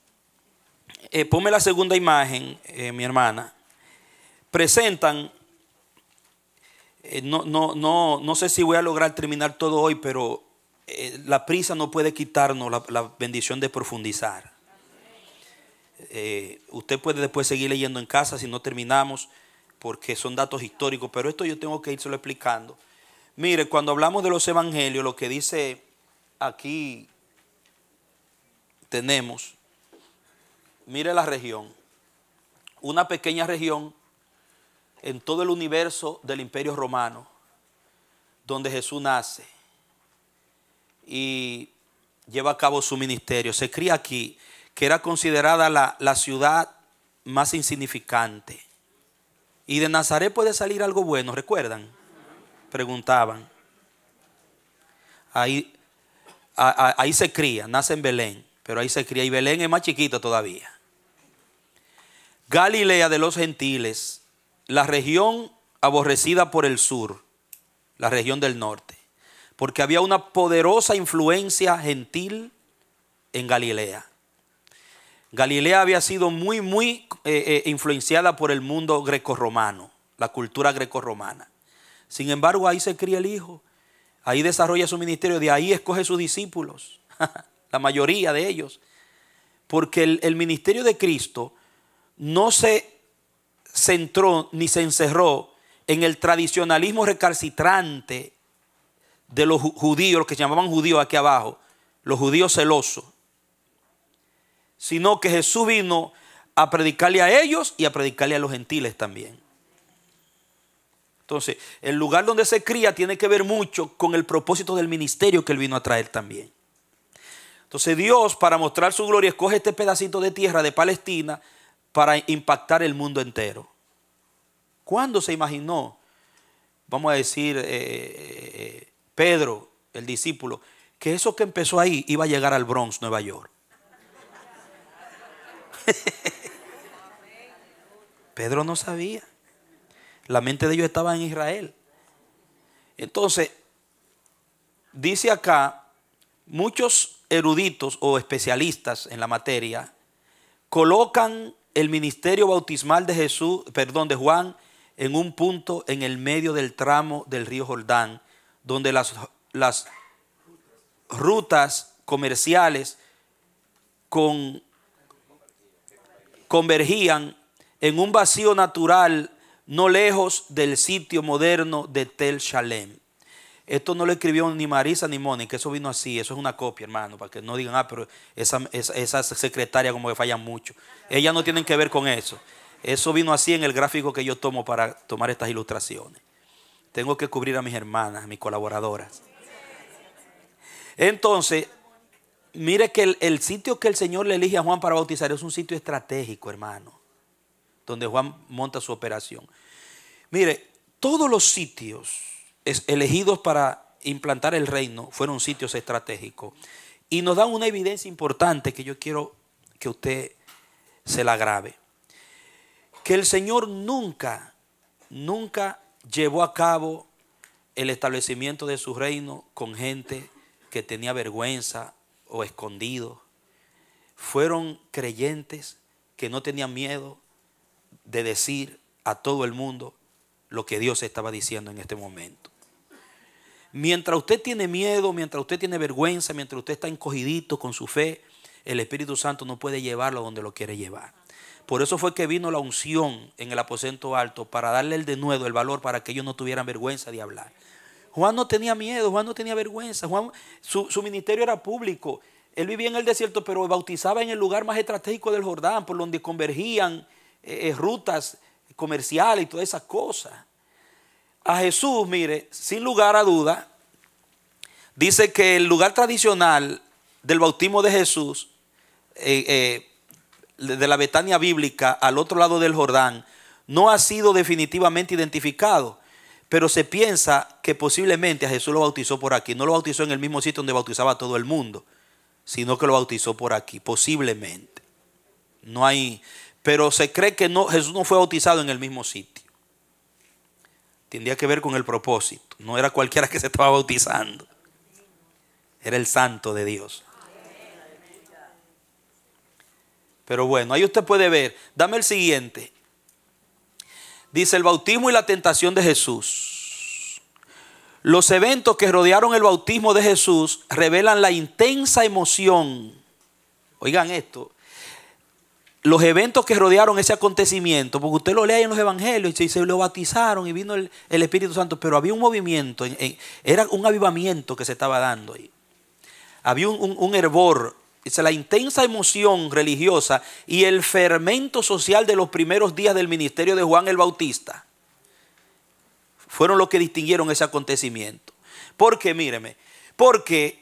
ponme la segunda imagen, mi hermana, presentan, no sé si voy a lograr terminar todo hoy, pero la prisa no puede quitarnos la bendición de profundizar. Usted puede después seguir leyendo en casa si no terminamos, porque son datos históricos, pero esto yo tengo que írselo explicando. Mire, cuando hablamos de los evangelios, lo que dice aquí tenemos, mire la región, una pequeña región en todo el universo del Imperio Romano, donde Jesús nace y lleva a cabo su ministerio. Se cría aquí, que era considerada la ciudad más insignificante. ¿Y de Nazaret puede salir algo bueno? ¿Recuerdan? Preguntaban. Ahí se cría, nace en Belén, pero ahí se cría. Y Belén es más chiquito todavía. Galilea de los gentiles, la región aborrecida por el sur, la región del norte, porque había una poderosa influencia gentil en Galilea. Galilea había sido muy influenciada por el mundo grecorromano, la cultura grecorromana. Sin embargo, ahí se cría el Hijo, ahí desarrolla su ministerio, de ahí escoge sus discípulos, la mayoría de ellos, porque el ministerio de Cristo no se centró ni se encerró en el tradicionalismo recalcitrante de los judíos, los que se llamaban judíos aquí abajo, los judíos celosos, sino que Jesús vino a predicarle a ellos y a predicarle a los gentiles también. Entonces, el lugar donde se cría tiene que ver mucho con el propósito del ministerio que él vino a traer también. Entonces, Dios, para mostrar su gloria, escoge este pedacito de tierra de Palestina para impactar el mundo entero. ¿Cuándo se imaginó, vamos a decir, Pedro, el discípulo, que eso que empezó ahí iba a llegar al Bronx, Nueva York? Pedro no sabía. La mente de ellos estaba en Israel. Entonces, dice acá, muchos eruditos o especialistas en la materia colocan el ministerio bautismal de de Juan, en un punto en el medio del tramo del río Jordán, donde las rutas comerciales convergían en un vacío natural no lejos del sitio moderno de Tel Shalem. Esto no lo escribió ni Marisa ni Mónica, eso vino así, eso es una copia, hermano, para que no digan, pero esa secretaria como que fallan mucho. Ellas no tienen que ver con eso. Eso vino así en el gráfico que yo tomo para tomar estas ilustraciones. Tengo que cubrir a mis hermanas, a mis colaboradoras. Entonces, mire que el sitio que el Señor le elige a Juan para bautizar es un sitio estratégico, hermano, donde Juan monta su operación. Mire, todos los sitios elegidos para implantar el reino fueron sitios estratégicos. Y nos dan una evidencia importante que yo quiero que usted se la grabe. Que el Señor nunca llevó a cabo el establecimiento de su reino con gente que tenía vergüenza o escondido. Fueron creyentes que no tenían miedo de decir a todo el mundo lo que Dios estaba diciendo en este momento. Mientras usted tiene miedo, mientras usted tiene vergüenza, mientras usted está encogidito con su fe, el Espíritu Santo no puede llevarlo donde lo quiere llevar. Por eso fue que vino la unción en el aposento alto, para darle el denuedo, el valor, para que ellos no tuvieran vergüenza de hablar. Juan no tenía miedo, Juan no tenía vergüenza. Juan, su ministerio era público. Él vivía en el desierto, pero bautizaba en el lugar más estratégico del Jordán, por donde convergían rutas comerciales y todas esas cosas. A Jesús, mire, sin lugar a duda, dice que el lugar tradicional del bautismo de Jesús, de la Betania bíblica al otro lado del Jordán, no ha sido definitivamente identificado, pero se piensa que posiblemente a Jesús lo bautizó por aquí. No lo bautizó en el mismo sitio donde bautizaba a todo el mundo, sino que lo bautizó por aquí, posiblemente. No hay, pero se cree que no, Jesús no fue bautizado en el mismo sitio. Tendría que ver con el propósito. No era cualquiera que se estaba bautizando. Era el santo de Dios. Pero bueno, ahí usted puede ver. Dame el siguiente. Dice: el bautismo y la tentación de Jesús. Los eventos que rodearon el bautismo de Jesús revelan la intensa emoción. Oigan esto. Los eventos que rodearon ese acontecimiento, porque usted lo lee en los evangelios y se lo bautizaron y vino el Espíritu Santo, pero había un movimiento, era un avivamiento que se estaba dando ahí. Había un hervor, la intensa emoción religiosa y el fermento social de los primeros días del ministerio de Juan el Bautista fueron los que distinguieron ese acontecimiento. Porque, míreme, porque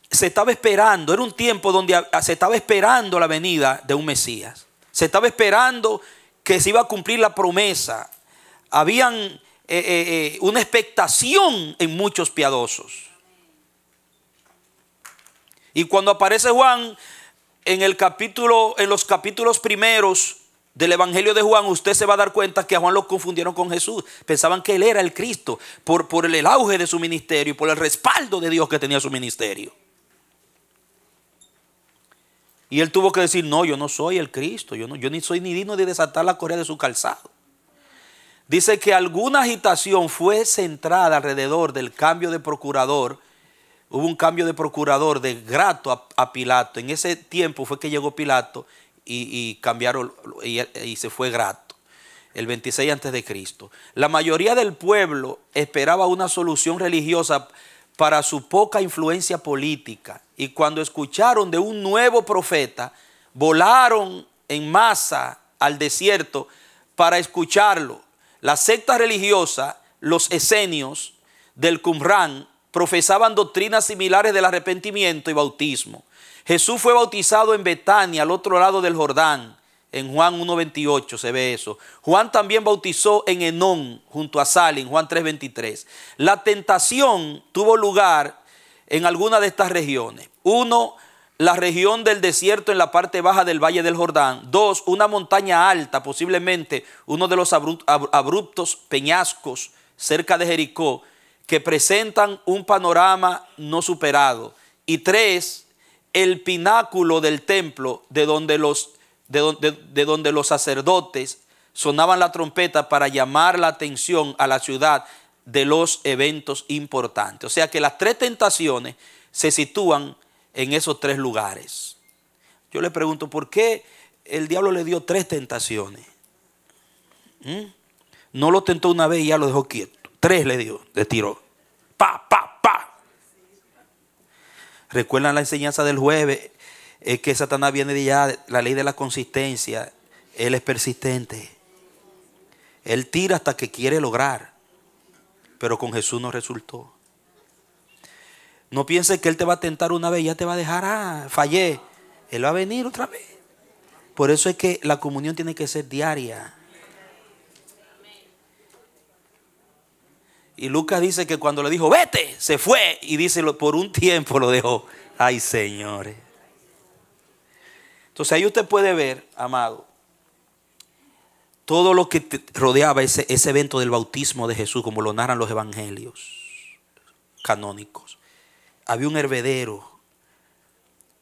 se estaba esperando, era un tiempo donde se estaba esperando la venida de un Mesías. Se estaba esperando que se iba a cumplir la promesa. Habían una expectación en muchos piadosos. Y cuando aparece Juan en los capítulos primeros del Evangelio de Juan, usted se va a dar cuenta que a Juan lo confundieron con Jesús. Pensaban que él era el Cristo por el auge de su ministerio y por el respaldo de Dios que tenía su ministerio. Y él tuvo que decir: no, yo no soy el Cristo, yo ni soy ni digno de desatar la correa de su calzado. Dice que alguna agitación fue centrada alrededor del cambio de procurador. Hubo un cambio de procurador de Grato a Pilato. En ese tiempo fue que llegó Pilato y cambiaron y se fue Grato, el 26 antes de Cristo. La mayoría del pueblo esperaba una solución religiosa para su poca influencia política. Y cuando escucharon de un nuevo profeta, volaron en masa al desierto para escucharlo. La secta religiosa, los esenios del Qumrán, profesaban doctrinas similares del arrepentimiento y bautismo. Jesús fue bautizado en Betania, al otro lado del Jordán. En Juan 1:28 se ve eso. Juan también bautizó en Enón, junto a Salim, Juan 3:23. La tentación tuvo lugar en alguna de estas regiones. 1, la región del desierto en la parte baja del Valle del Jordán. 2, una montaña alta, posiblemente uno de los abruptos peñascos cerca de Jericó, que presentan un panorama no superado. Y 3, el pináculo del templo de donde los sacerdotes sonaban la trompeta para llamar la atención a la ciudad de los eventos importantes. O sea que las 3 tentaciones se sitúan en esos 3 lugares. Yo le pregunto, ¿por qué el diablo le dio 3 tentaciones? No lo tentó una vez y ya lo dejó quieto. 3 le tiró. Pa. ¿Recuerdan la enseñanza del jueves? Es que Satanás viene de allá, la ley de la consistencia. Él es persistente. Él tira hasta que quiere lograr. Pero con Jesús no resultó. No pienses que Él te va a tentar una vez y ya te va a dejar, fallé. Él va a venir otra vez. Por eso es que la comunión tiene que ser diaria. Y Lucas dice que cuando le dijo, vete, se fue. Y dice, por un tiempo lo dejó. Ay, señores. Entonces ahí usted puede ver, amado, todo lo que rodeaba ese evento del bautismo de Jesús, como lo narran los evangelios canónicos. Había un hervedero,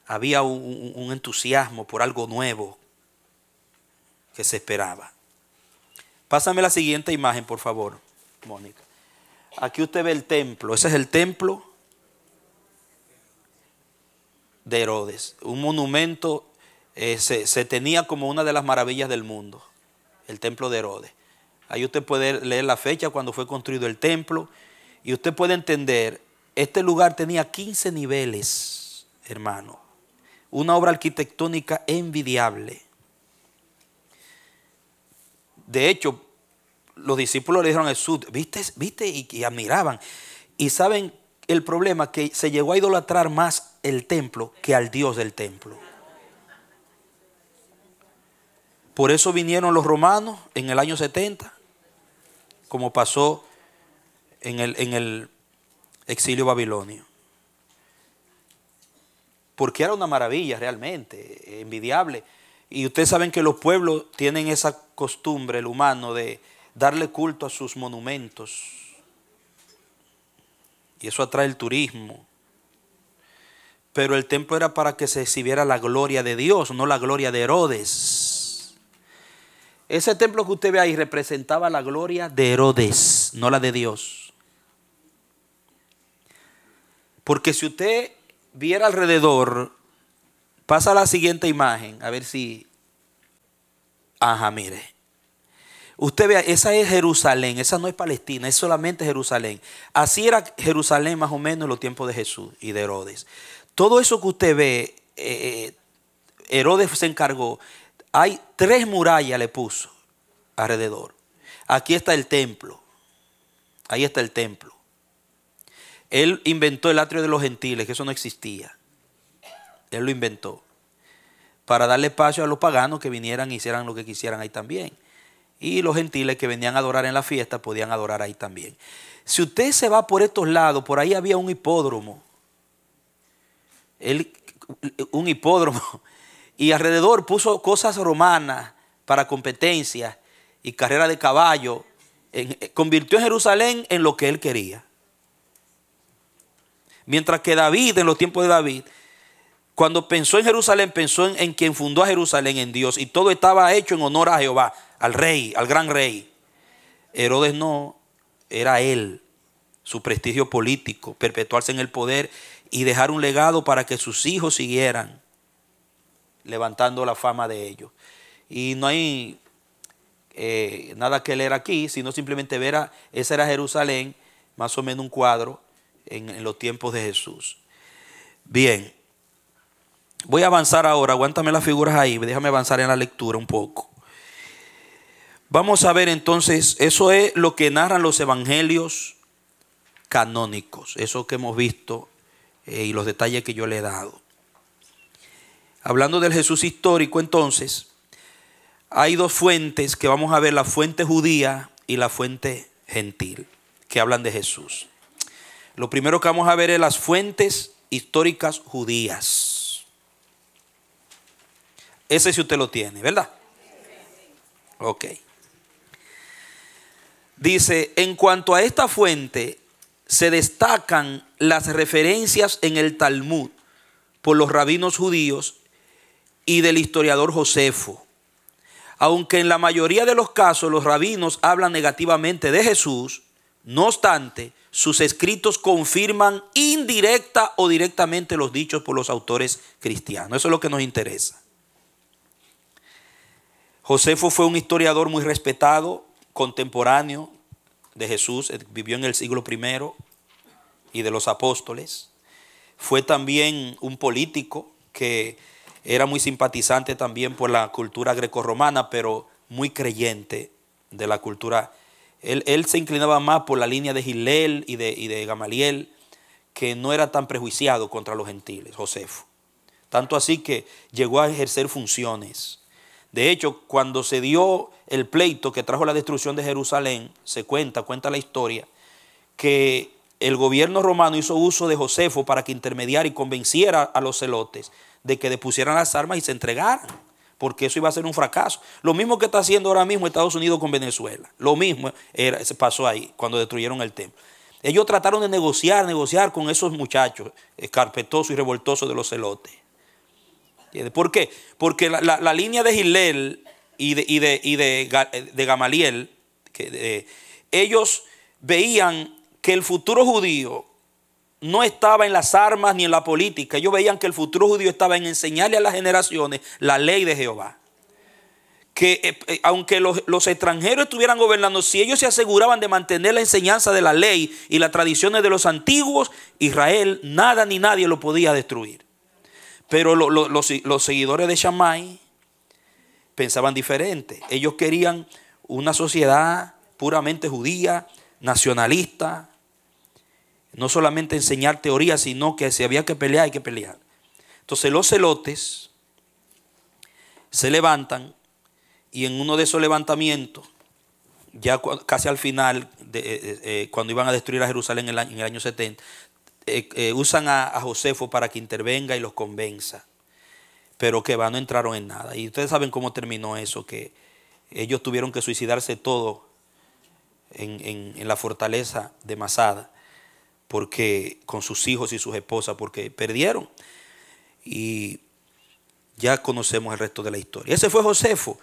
había un entusiasmo por algo nuevo que se esperaba. Pásame la siguiente imagen, por favor, Mónica. Aquí usted ve el templo. Ese es el templo de Herodes. Un monumento, se tenía como una de las maravillas del mundo. El templo de Herodes. Ahí usted puede leer la fecha cuando fue construido el templo. Y usted puede entender, este lugar tenía 15 niveles, hermano. Una obra arquitectónica envidiable. De hecho, los discípulos le dijeron a Jesús, ¿viste? Y admiraban. Y saben el problema, que se llegó a idolatrar más el templo que al Dios del templo. Por eso vinieron los romanos en el año 70, como pasó en el exilio babilonio. Porque era una maravilla realmente, envidiable. Y ustedes saben que los pueblos tienen esa costumbre, el humano, de darle culto a sus monumentos. Y eso atrae el turismo. Pero el templo era para que se exhibiera la gloria de Dios, no la gloria de Herodes. Ese templo que usted ve ahí representaba la gloria de Herodes, no la de Dios. Porque si usted viera alrededor, pasa a la siguiente imagen, a ver si... Ajá, mire. Usted vea, esa es Jerusalén, esa no es Palestina, es solamente Jerusalén. Así era Jerusalén más o menos en los tiempos de Jesús y de Herodes. Todo eso que usted ve, Herodes se encargó. Hay 3 murallas le puso alrededor. Aquí está el templo. Ahí está el templo. Él inventó el atrio de los gentiles, que eso no existía. Él lo inventó para darle espacio a los paganos que vinieran y hicieran lo que quisieran ahí también. Y los gentiles que venían a adorar en la fiesta podían adorar ahí también. Si usted se va por estos lados, por ahí había un hipódromo. Un hipódromo. Y alrededor puso cosas romanas para competencias y carrera de caballo. Convirtió Jerusalén en lo que él quería. Mientras que David, en los tiempos de David, cuando pensó en Jerusalén, pensó en quien fundó a Jerusalén, en Dios. Y todo estaba hecho en honor a Jehová, al rey, al gran rey. Herodes no, era él, su prestigio político, perpetuarse en el poder y dejar un legado para que sus hijos siguieran levantando la fama de ellos. Y no hay nada que leer aquí, sino simplemente ver, esa era Jerusalén, más o menos un cuadro en los tiempos de Jesús. Bien. Voy a avanzar ahora, aguántame las figuras ahí, déjame avanzar en la lectura un poco. Vamos a ver entonces, eso es lo que narran los evangelios canónicos, eso que hemos visto y los detalles que yo le he dado. Hablando del Jesús histórico entonces, hay 2 fuentes que vamos a ver, la fuente judía y la fuente gentil, que hablan de Jesús. Lo primero que vamos a ver es las fuentes históricas judías. Ese sí usted lo tiene, ¿verdad? Ok. Dice, en cuanto a esta fuente, se destacan las referencias en el Talmud por los rabinos judíos y del historiador Josefo. Aunque en la mayoría de los casos los rabinos hablan negativamente de Jesús, no obstante, sus escritos confirman indirecta o directamente los dichos por los autores cristianos. Eso es lo que nos interesa. Josefo fue un historiador muy respetado, contemporáneo de Jesús, vivió en el siglo I y de los apóstoles. Fue también un político que era muy simpatizante también por la cultura grecorromana, pero muy creyente de la cultura. Él se inclinaba más por la línea de Hillel y de Gamaliel que no era tan prejuiciado contra los gentiles, Josefo. Tanto así que llegó a ejercer funciones. De hecho, cuando se dio el pleito que trajo la destrucción de Jerusalén, cuenta la historia, que el gobierno romano hizo uso de Josefo para que intermediara y convenciera a los celotes de que depusieran las armas y se entregaran, porque eso iba a ser un fracaso. Lo mismo que está haciendo ahora mismo Estados Unidos con Venezuela. Lo mismo se pasó ahí cuando destruyeron el templo. Ellos trataron de negociar con esos muchachos escarpetosos y revoltosos de los celotes. ¿Por qué? Porque la línea de Hillel y de Gamaliel, ellos veían que el futuro judío no estaba en las armas ni en la política. Ellos veían que el futuro judío estaba en enseñarle a las generaciones la ley de Jehová. Que aunque los extranjeros estuvieran gobernando, si ellos se aseguraban de mantener la enseñanza de la ley y las tradiciones de los antiguos, Israel, nada ni nadie lo podía destruir. Pero los seguidores de Shammai pensaban diferente. Ellos querían una sociedad puramente judía, nacionalista. No solamente enseñar teoría, sino que si había que pelear, hay que pelear. Entonces los celotes se levantan y en uno de esos levantamientos, ya casi al final, cuando iban a destruir a Jerusalén en el año 70, usan a Josefo para que intervenga y los convenza. Pero que no entraron en nada. Y ustedes saben cómo terminó eso, que ellos tuvieron que suicidarse todos en la fortaleza de Masada, porque con sus hijos y sus esposas, porque perdieron. Y ya conocemos el resto de la historia. Ese fue Josefo,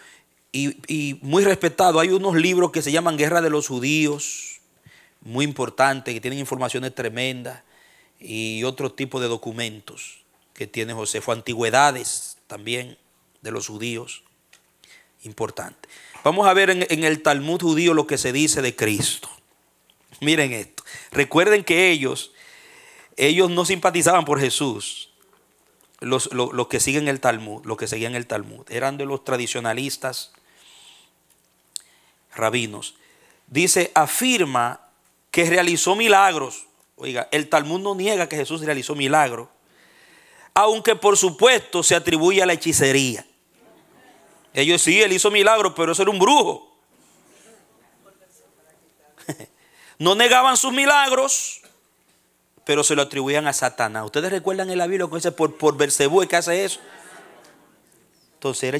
y muy respetado. Hay unos libros que se llaman Guerra de los Judíos, muy importantes, que tienen informaciones tremendas, y otro tipo de documentos que tiene Josefo, antigüedades también de los judíos, importante. Vamos a ver en el Talmud judío lo que se dice de Cristo. Miren esto. Recuerden que ellos no simpatizaban por Jesús. Los que siguen el Talmud, los que seguían el Talmud, eran de los tradicionalistas rabinos. Dice, afirma que realizó milagros. Oiga, el Talmud no niega que Jesús realizó milagros, aunque por supuesto se atribuye a la hechicería. Ellos sí, él hizo milagros, pero eso era un brujo. No negaban sus milagros, pero se lo atribuían a Satanás. ¿Ustedes recuerdan en la Biblia que dice por Beelzebú que hace eso? Entonces era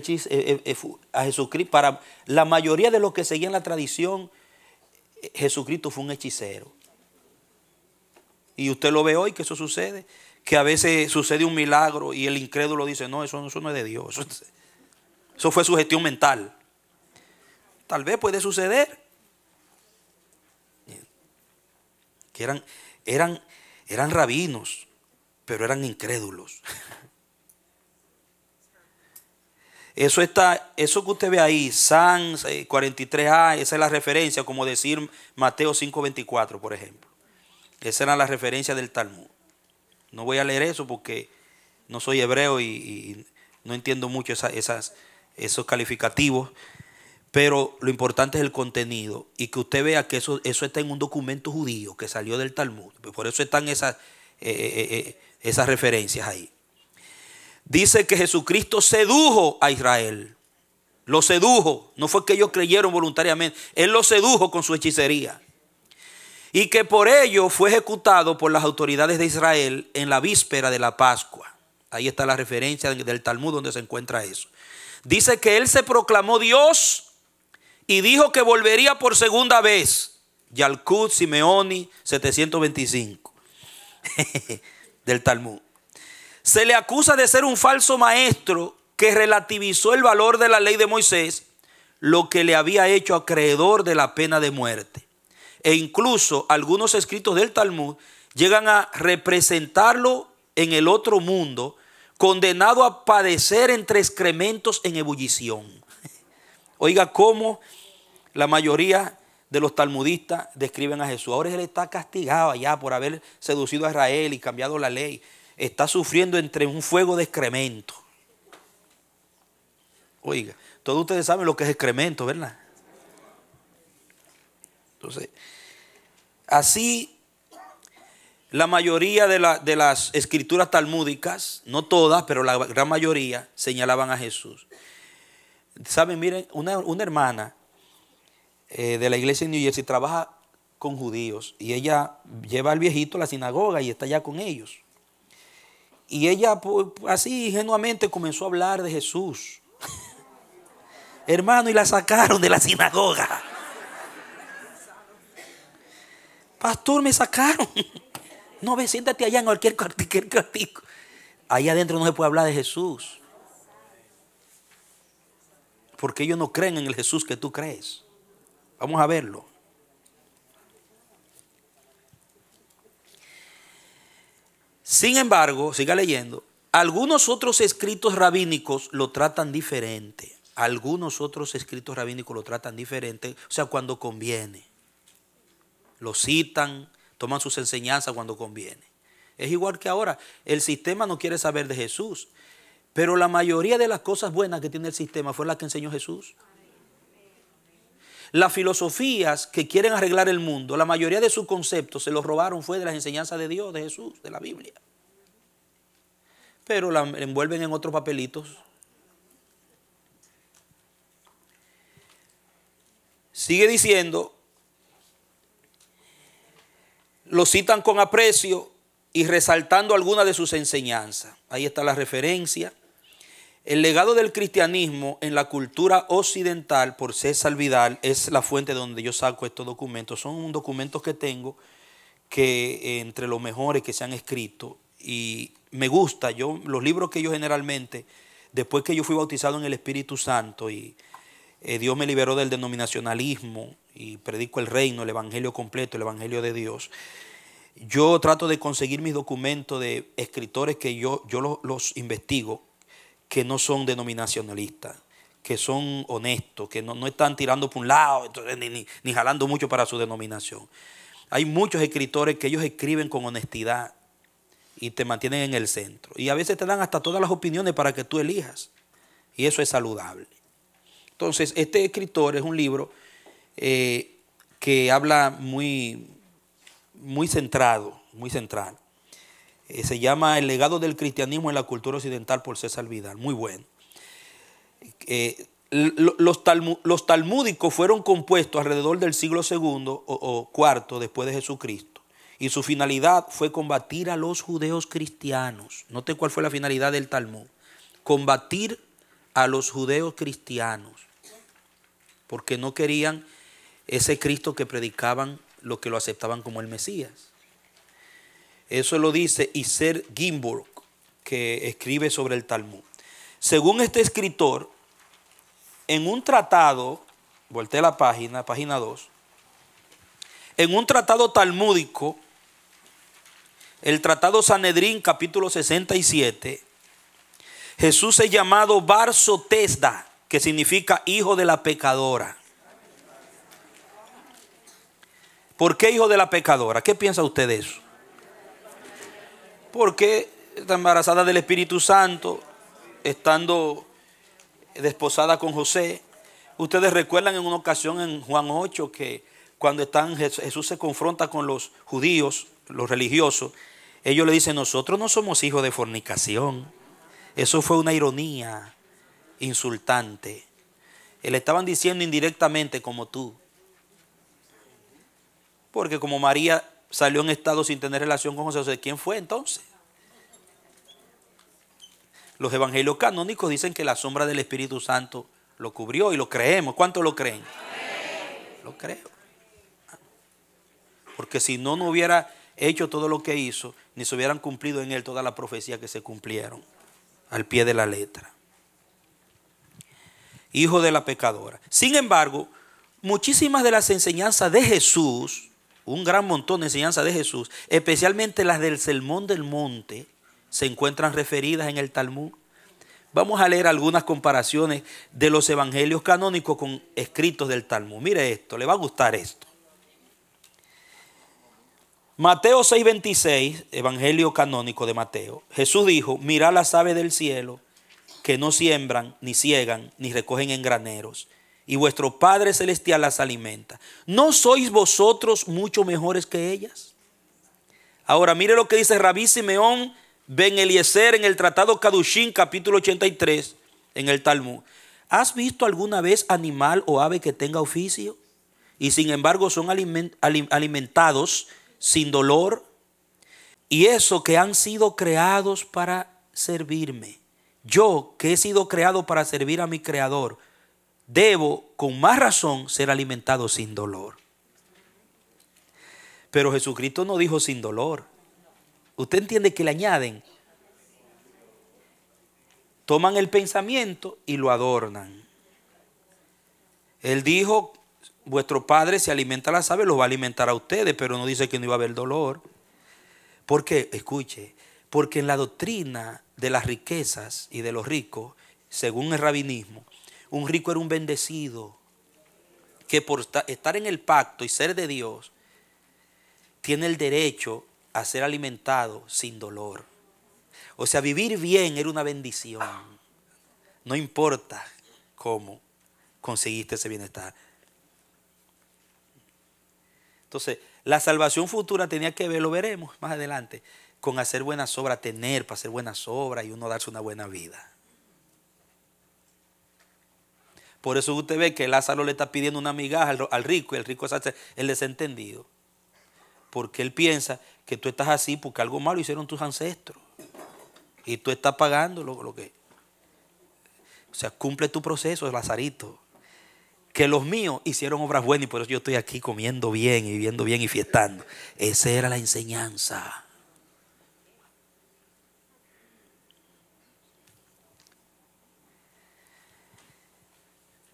a Jesucristo. Para la mayoría de los que seguían la tradición, Jesucristo fue un hechicero. Y usted lo ve hoy que eso sucede, que a veces sucede un milagro y el incrédulo dice, no, eso no es de Dios. Eso fue su gestión mental. Tal vez puede suceder. Que eran rabinos, pero eran incrédulos. Eso que usted ve ahí, San 43a, esa es la referencia, como decir Mateo 5:24, por ejemplo. Esa era la referencia del Talmud. No voy a leer eso porque no soy hebreo y no entiendo mucho esos calificativos. Pero lo importante es el contenido y que usted vea que eso está en un documento judío que salió del Talmud. Por eso están esas referencias ahí. Dice que Jesucristo sedujo a Israel. Lo sedujo. No fue que ellos creyeron voluntariamente. Él lo sedujo con su hechicería. Y que por ello fue ejecutado por las autoridades de Israel en la víspera de la Pascua. Ahí está la referencia del Talmud donde se encuentra eso. Dice que él se proclamó Dios y dijo que volvería por segunda vez. Yalkut Simeoni 725 del Talmud. Se le acusa de ser un falso maestro que relativizó el valor de la ley de Moisés, lo que le había hecho acreedor de la pena de muerte. E incluso algunos escritos del Talmud llegan a representarlo en el otro mundo, condenado a padecer entre excrementos en ebullición. Oiga cómo la mayoría de los talmudistas describen a Jesús. Ahora él está castigado allá por haber seducido a Israel y cambiado la ley. Está sufriendo entre un fuego de excremento. Oiga, todos ustedes saben lo que es excremento, ¿verdad? Entonces, así La mayoría de las escrituras talmúdicas, no todas, pero la gran mayoría, señalaban a Jesús. Saben, miren, una hermana de la iglesia en New Jersey trabaja con judíos y ella lleva al viejito a la sinagoga y está allá con ellos. Y ella así ingenuamente comenzó a hablar de Jesús. Hermano, y la sacaron de la sinagoga. Pastor, me sacaron. No, ve, siéntate allá en cualquier cuartico. Ahí adentro no se puede hablar de Jesús. Porque ellos no creen en el Jesús que tú crees. Vamos a verlo. Sin embargo, siga leyendo, algunos otros escritos rabínicos lo tratan diferente. Algunos otros escritos rabínicos lo tratan diferente, o sea, cuando conviene. Lo citan, toman sus enseñanzas cuando conviene. Es igual que ahora, el sistema no quiere saber de Jesús, pero la mayoría de las cosas buenas que tiene el sistema fue la que enseñó Jesús. Las filosofías que quieren arreglar el mundo, la mayoría de sus conceptos se los robaron fue de las enseñanzas de Dios, de Jesús, de la Biblia. Pero la envuelven en otros papelitos. Sigue diciendo, lo citan con aprecio y resaltando algunas de sus enseñanzas. Ahí está la referencia. El legado del cristianismo en la cultura occidental, por César Vidal, es la fuente de donde yo saco estos documentos. Son documentos que tengo que entre los mejores que se han escrito. Y me gusta, los libros que yo generalmente, después que yo fui bautizado en el Espíritu Santo y Dios me liberó del denominacionalismo y predico el reino, el evangelio completo, el evangelio de Dios, yo trato de conseguir mis documentos de escritores que yo los investigo, que no son denominacionalistas, que son honestos, que no están tirando por un lado, entonces, ni jalando mucho para su denominación. Hay muchos escritores que ellos escriben con honestidad y te mantienen en el centro. Y a veces te dan hasta todas las opiniones para que tú elijas. Y eso es saludable. Entonces, este escritor es un libro que habla muy centrado, muy central. Se llama El legado del cristianismo en la cultura occidental por César Vidal. Muy bueno. Los talmúdicos fueron compuestos alrededor del siglo II o IV después de Jesucristo. Y su finalidad fue combatir a los judeos cristianos. Note cuál fue la finalidad del Talmud. Combatir a los judeos cristianos. Porque no querían ese Cristo que predicaban los que lo aceptaban como el Mesías. Eso lo dice Iser Gimburg, que escribe sobre el Talmud. Según este escritor, en un tratado, volteé la página 2, en un tratado talmúdico, el tratado Sanedrín, capítulo 67, Jesús es llamado Bar Sotesda, que significa hijo de la pecadora. ¿Por qué hijo de la pecadora? ¿Qué piensa usted de eso? Porque está embarazada del Espíritu Santo, estando desposada con José. Ustedes recuerdan en una ocasión en Juan 8 que cuando Jesús se confronta con los judíos, los religiosos, ellos le dicen, nosotros no somos hijos de fornicación. Eso fue una ironía insultante. Le estaban diciendo indirectamente como tú. Porque como María salió en estado sin tener relación con José, ¿quién fue entonces? Los evangelios canónicos dicen que la sombra del Espíritu Santo lo cubrió y lo creemos. ¿Cuántos lo creen? Lo creo. Porque si no hubiera hecho todo lo que hizo, ni se hubieran cumplido en él todas las profecías que se cumplieron al pie de la letra. Hijo de la pecadora. Sin embargo, muchísimas de las enseñanzas de Jesús, un gran montón de enseñanzas de Jesús, especialmente las del Sermón del Monte, se encuentran referidas en el Talmud. Vamos a leer algunas comparaciones de los evangelios canónicos con escritos del Talmud. Mire esto, le va a gustar esto. Mateo 6:26, evangelio canónico de Mateo. Jesús dijo, mirad las aves del cielo, que no siembran, ni ciegan, ni recogen en graneros, y vuestro Padre Celestial las alimenta. ¿No sois vosotros mucho mejores que ellas? Ahora mire lo que dice Rabí Simeón Ben Eliezer en el Tratado Kadushín, capítulo 83, en el Talmud. ¿Has visto alguna vez animal o ave que tenga oficio y sin embargo son alimentados sin dolor? Y eso que han sido creados para servirme. Yo, que he sido creado para servir a mi Creador, debo con más razón ser alimentado sin dolor. Pero Jesucristo no dijo sin dolor. Usted entiende que le añaden. Toman el pensamiento y lo adornan. Él dijo, vuestro Padre se alimenta a las aves, lo va a alimentar a ustedes, pero no dice que no iba a haber dolor. ¿Por qué? Escuche, porque en la doctrina de las riquezas y de los ricos, según el rabinismo, un rico era un bendecido que por estar en el pacto y ser de Dios, tiene el derecho a ser alimentado sin dolor. O sea, vivir bien era una bendición. No importa cómo conseguiste ese bienestar. Entonces, la salvación futura tenía que ver, lo veremos más adelante, con hacer buenas obras, tener para hacer buenas obras y uno darse una buena vida. Por eso usted ve que Lázaro le está pidiendo una migaja al rico y el rico es el desentendido. Porque él piensa que tú estás así porque algo malo hicieron tus ancestros. Y tú estás pagando lo que... O sea, cumple tu proceso, Lazarito. Que los míos hicieron obras buenas y por eso yo estoy aquí comiendo bien y viviendo bien y fiestando. Esa era la enseñanza.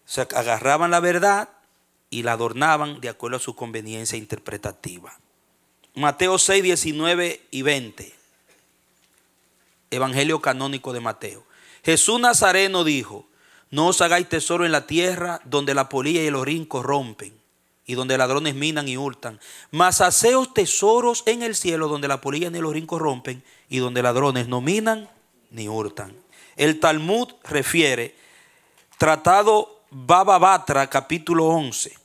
O sea, agarraban la verdad y la adornaban de acuerdo a su conveniencia interpretativa. Mateo 6, 19 y 20. Evangelio canónico de Mateo. Jesús Nazareno dijo: no os hagáis tesoro en la tierra, donde la polilla y el orín corrompen, y donde ladrones minan y hurtan. Mas haceos tesoros en el cielo, donde la polilla y el orín corrompen, y donde ladrones no minan ni hurtan. El Talmud refiere, Tratado Baba Batra, capítulo 11.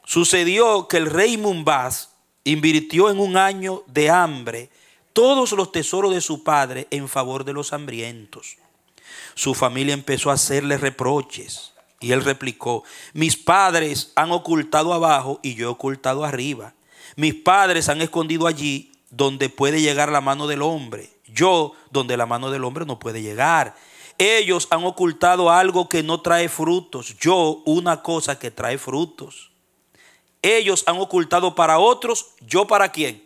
Sucedió que el rey Mumbaz invirtió en un año de hambre todos los tesoros de su padre en favor de los hambrientos. Su familia empezó a hacerle reproches y él replicó: mis padres han ocultado abajo y yo he ocultado arriba. Mis padres han escondido allí donde puede llegar la mano del hombre, yo donde la mano del hombre no puede llegar. Ellos han ocultado algo que no trae frutos, yo una cosa que trae frutos. Ellos han ocultado para otros, yo ¿para quién?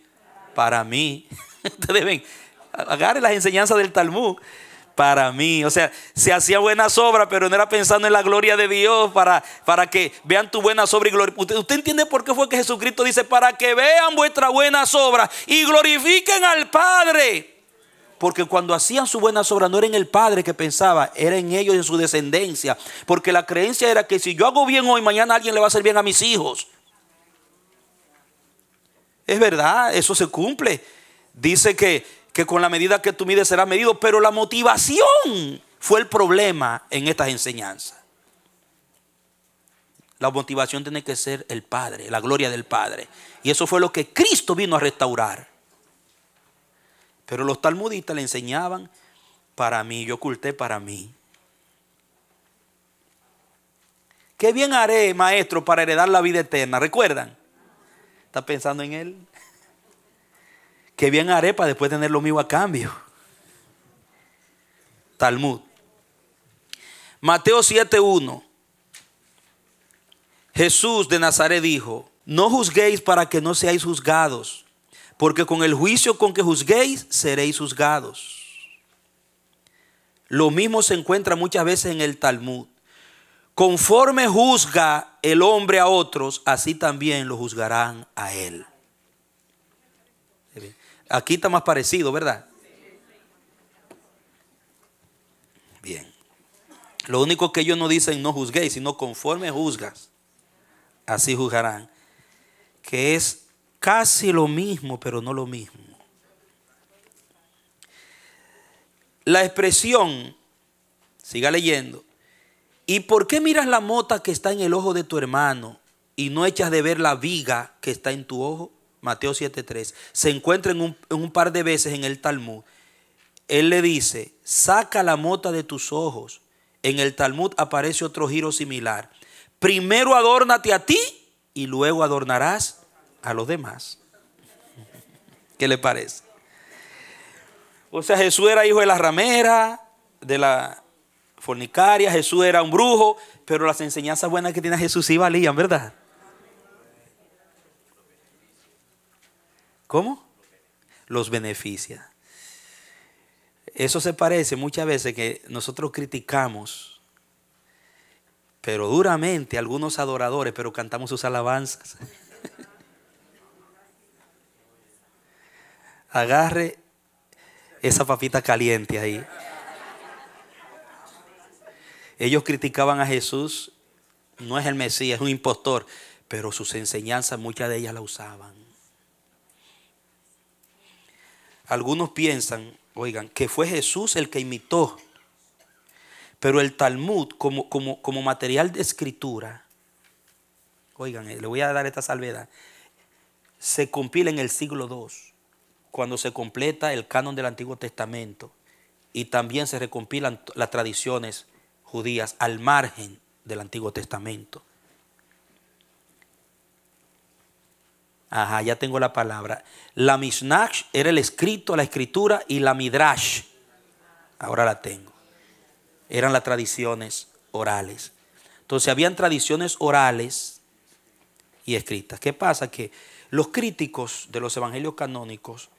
Para mí. Ustedes ven, agarren las enseñanzas del Talmud. Para mí, o sea, se hacía buenas obras, pero no era pensando en la gloria de Dios para que vean tu buenas obras y gloria. ¿Usted entiende por qué fue que Jesucristo dice: para que vean vuestras buenas obras y glorifiquen al Padre? Porque cuando hacían sus buenas obras no era en el Padre que pensaba, era en ellos y en su descendencia. Porque la creencia era que si yo hago bien hoy, mañana alguien le va a hacer bien a mis hijos. Es verdad, eso se cumple. Dice que con la medida que tú mides será medido, pero la motivación fue el problema en estas enseñanzas. La motivación tiene que ser el Padre, la gloria del Padre. Y eso fue lo que Cristo vino a restaurar. Pero los talmudistas le enseñaban: para mí, yo oculté para mí. ¿Qué bien haré, maestro, para heredar la vida eterna? ¿Recuerdan? ¿Está pensando en él? ¿Qué bien haré para después tener lo mío a cambio? Talmud. Mateo 7:1. Jesús de Nazaret dijo: no juzguéis para que no seáis juzgados, porque con el juicio con que juzguéis seréis juzgados. Lo mismo se encuentra muchas veces en el Talmud. Conforme juzga el hombre a otros, así también lo juzgarán a él. Aquí está más parecido, ¿verdad? Bien. Lo único que ellos no dicen no juzguéis, sino conforme juzgas, así juzgarán. Que es casi lo mismo, pero no lo mismo. La expresión, siga leyendo: ¿y por qué miras la mota que está en el ojo de tu hermano y no echas de ver la viga que está en tu ojo? Mateo 7:3, se encuentra en un par de veces en el Talmud. Él le dice, saca la mota de tus ojos. En el Talmud aparece otro giro similar. Primero adórnate a ti y luego adornarás a los demás. ¿Qué le parece? O sea, Jesús era hijo de la ramera, de la fornicaria. Jesús era un brujo, pero las enseñanzas buenas que tiene Jesús sí valían, ¿verdad? ¿Cómo? Los beneficia. Eso se parece muchas veces que nosotros criticamos, pero duramente, a algunos adoradores, pero cantamos sus alabanzas. Agarre esa papita caliente ahí. Ellos criticaban a Jesús, no es el Mesías, es un impostor, pero sus enseñanzas, muchas de ellas la usaban. Algunos piensan, oigan, que fue Jesús el que imitó, pero el Talmud como material de escritura, oigan, le voy a dar esta salvedad, se compila en el siglo II, cuando se completa el canon del Antiguo Testamento, y también se recompilan las tradiciones judías al margen del Antiguo Testamento. Ajá, ya tengo la palabra. La Mishnah era el escrito, la escritura, y la Midrash, ahora la tengo, eran las tradiciones orales. Entonces habían tradiciones orales y escritas. ¿Qué pasa? Que los críticos de los evangelios canónicos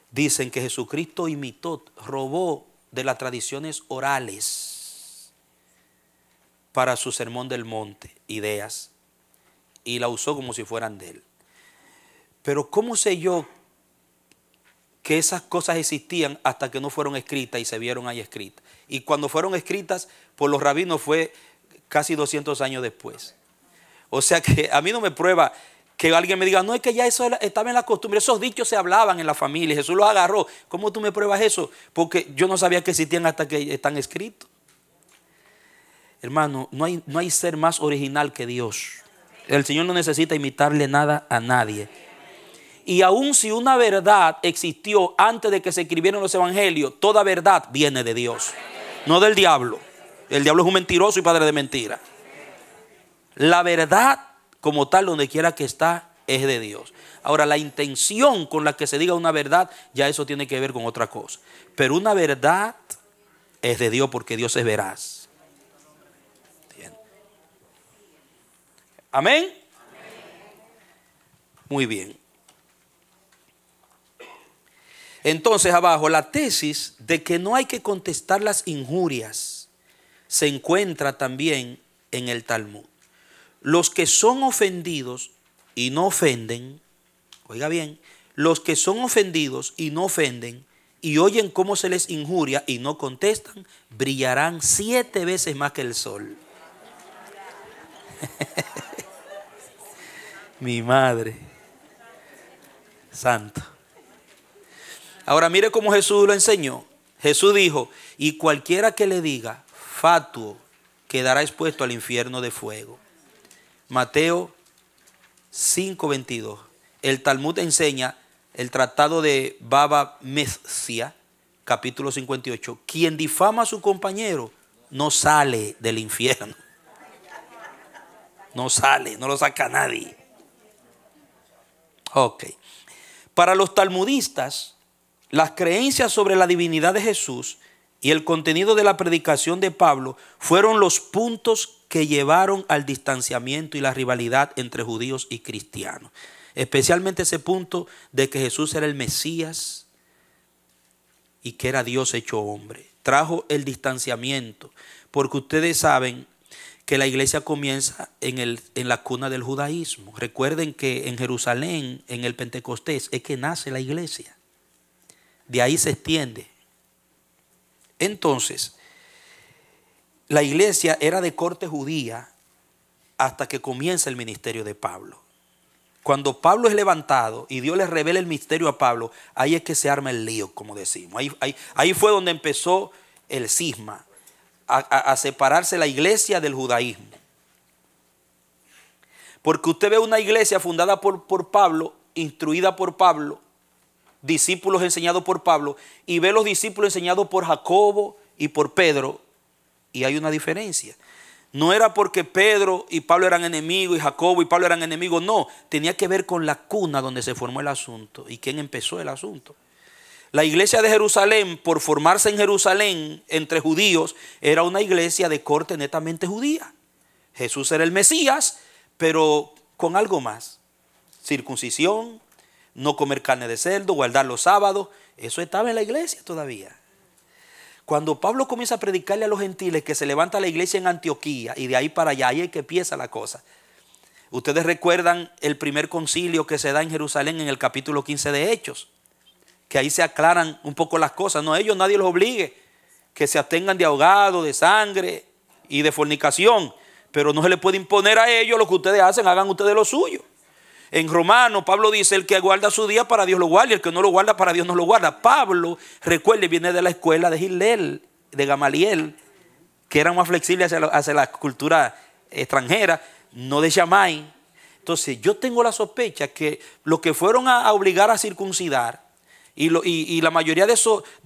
dicen que Jesucristo imitó, robó de las tradiciones orales para su sermón del monte, ideas, y la usó como si fueran de él. Pero ¿cómo sé yo que esas cosas existían hasta que no fueron escritas y se vieron ahí escritas? Y cuando fueron escritas por los rabinos fue casi 200 años después. O sea que a mí no me prueba que alguien me diga, no, es que ya eso estaba en la costumbre, esos dichos se hablaban en la familia, Jesús los agarró. ¿Cómo tú me pruebas eso? Porque yo no sabía que existían hasta que están escritos. Hermano, no hay ser más original que Dios. El Señor no necesita imitarle nada a nadie. Y aun si una verdad existió antes de que se escribieron los evangelios, toda verdad viene de Dios, no del diablo. El diablo es un mentiroso y padre de mentira. La verdad como tal, donde quiera que está, es de Dios. Ahora, la intención con la que se diga una verdad, ya eso tiene que ver con otra cosa. Pero una verdad es de Dios porque Dios es veraz. Bien. ¿Amén? Muy bien. Entonces abajo, la tesis de que no hay que contestar las injurias se encuentra también en el Talmud. Los que son ofendidos y no ofenden, oiga bien, los que son ofendidos y no ofenden y oyen cómo se les injuria y no contestan, brillarán 7 veces más que el sol. Mi madre, santo. Ahora mire cómo Jesús lo enseñó. Jesús dijo, y cualquiera que le diga fatuo quedará expuesto al infierno de fuego. Mateo 5:22. El Talmud enseña, el tratado de Baba Metzia, capítulo 58, quien difama a su compañero no sale del infierno. No sale, no lo saca nadie. Ok. Para los talmudistas, las creencias sobre la divinidad de Jesús y el contenido de la predicación de Pablo fueron los puntos que llevaron al distanciamiento y la rivalidad entre judíos y cristianos. Especialmente ese punto de que Jesús era el Mesías y que era Dios hecho hombre. Trajo el distanciamiento, porque ustedes saben que la iglesia comienza en la cuna del judaísmo. Recuerden que en Jerusalén, en el Pentecostés, es que nace la iglesia. De ahí se extiende. Entonces, la iglesia era de corte judía hasta que comienza el ministerio de Pablo. Cuando Pablo es levantado y Dios le revela el misterio a Pablo, ahí es que se arma el lío, como decimos. Ahí fue donde empezó el cisma, a separarse la iglesia del judaísmo. Porque usted ve una iglesia fundada por Pablo instruida por Pablo, discípulos enseñados por Pablo, y ve los discípulos enseñados por Jacobo y por Pedro, y hay una diferencia. No era porque Pedro y Pablo eran enemigos y Jacobo y Pablo eran enemigos, no, tenía que ver con la cuna donde se formó el asunto y quién empezó el asunto. La iglesia de Jerusalén, por formarse en Jerusalén entre judíos, era una iglesia de corte netamente judía. Jesús era el Mesías, pero con algo más: circuncisión, no comer carne de cerdo, guardar los sábados. Eso estaba en la iglesia todavía. Cuando Pablo comienza a predicarle a los gentiles, que se levanta la iglesia en Antioquía, y de ahí para allá, ahí es que empieza la cosa. Ustedes recuerdan el primer concilio que se da en Jerusalén en el capítulo 15 de Hechos, que ahí se aclaran un poco las cosas. No, ellos nadie los obligue que se abstengan de ahogado, de sangre y de fornicación, pero no se les puede imponer a ellos lo que ustedes hacen, hagan ustedes lo suyo. En Romanos, Pablo dice: el que guarda su día, para Dios lo guarda, y el que no lo guarda, para Dios no lo guarda. Pablo, recuerde, viene de la escuela de Hillel, de Gamaliel, que eran más flexibles hacia la cultura extranjera, no de Shammai. Entonces yo tengo la sospecha que los que fueron a obligar a circuncidar, y la mayoría de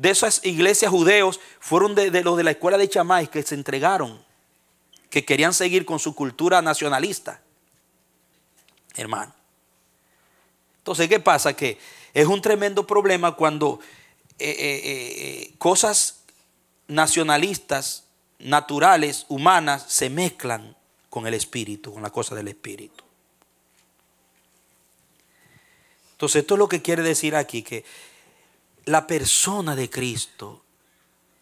esas iglesias judeos fueron de los de la escuela de Shammai, que se entregaron, que querían seguir con su cultura nacionalista, hermano. Entonces, ¿qué pasa? Que es un tremendo problema cuando cosas nacionalistas, naturales, humanas, se mezclan con el espíritu, con la cosa del espíritu. Entonces, esto es lo que quiere decir aquí, que la persona de Cristo,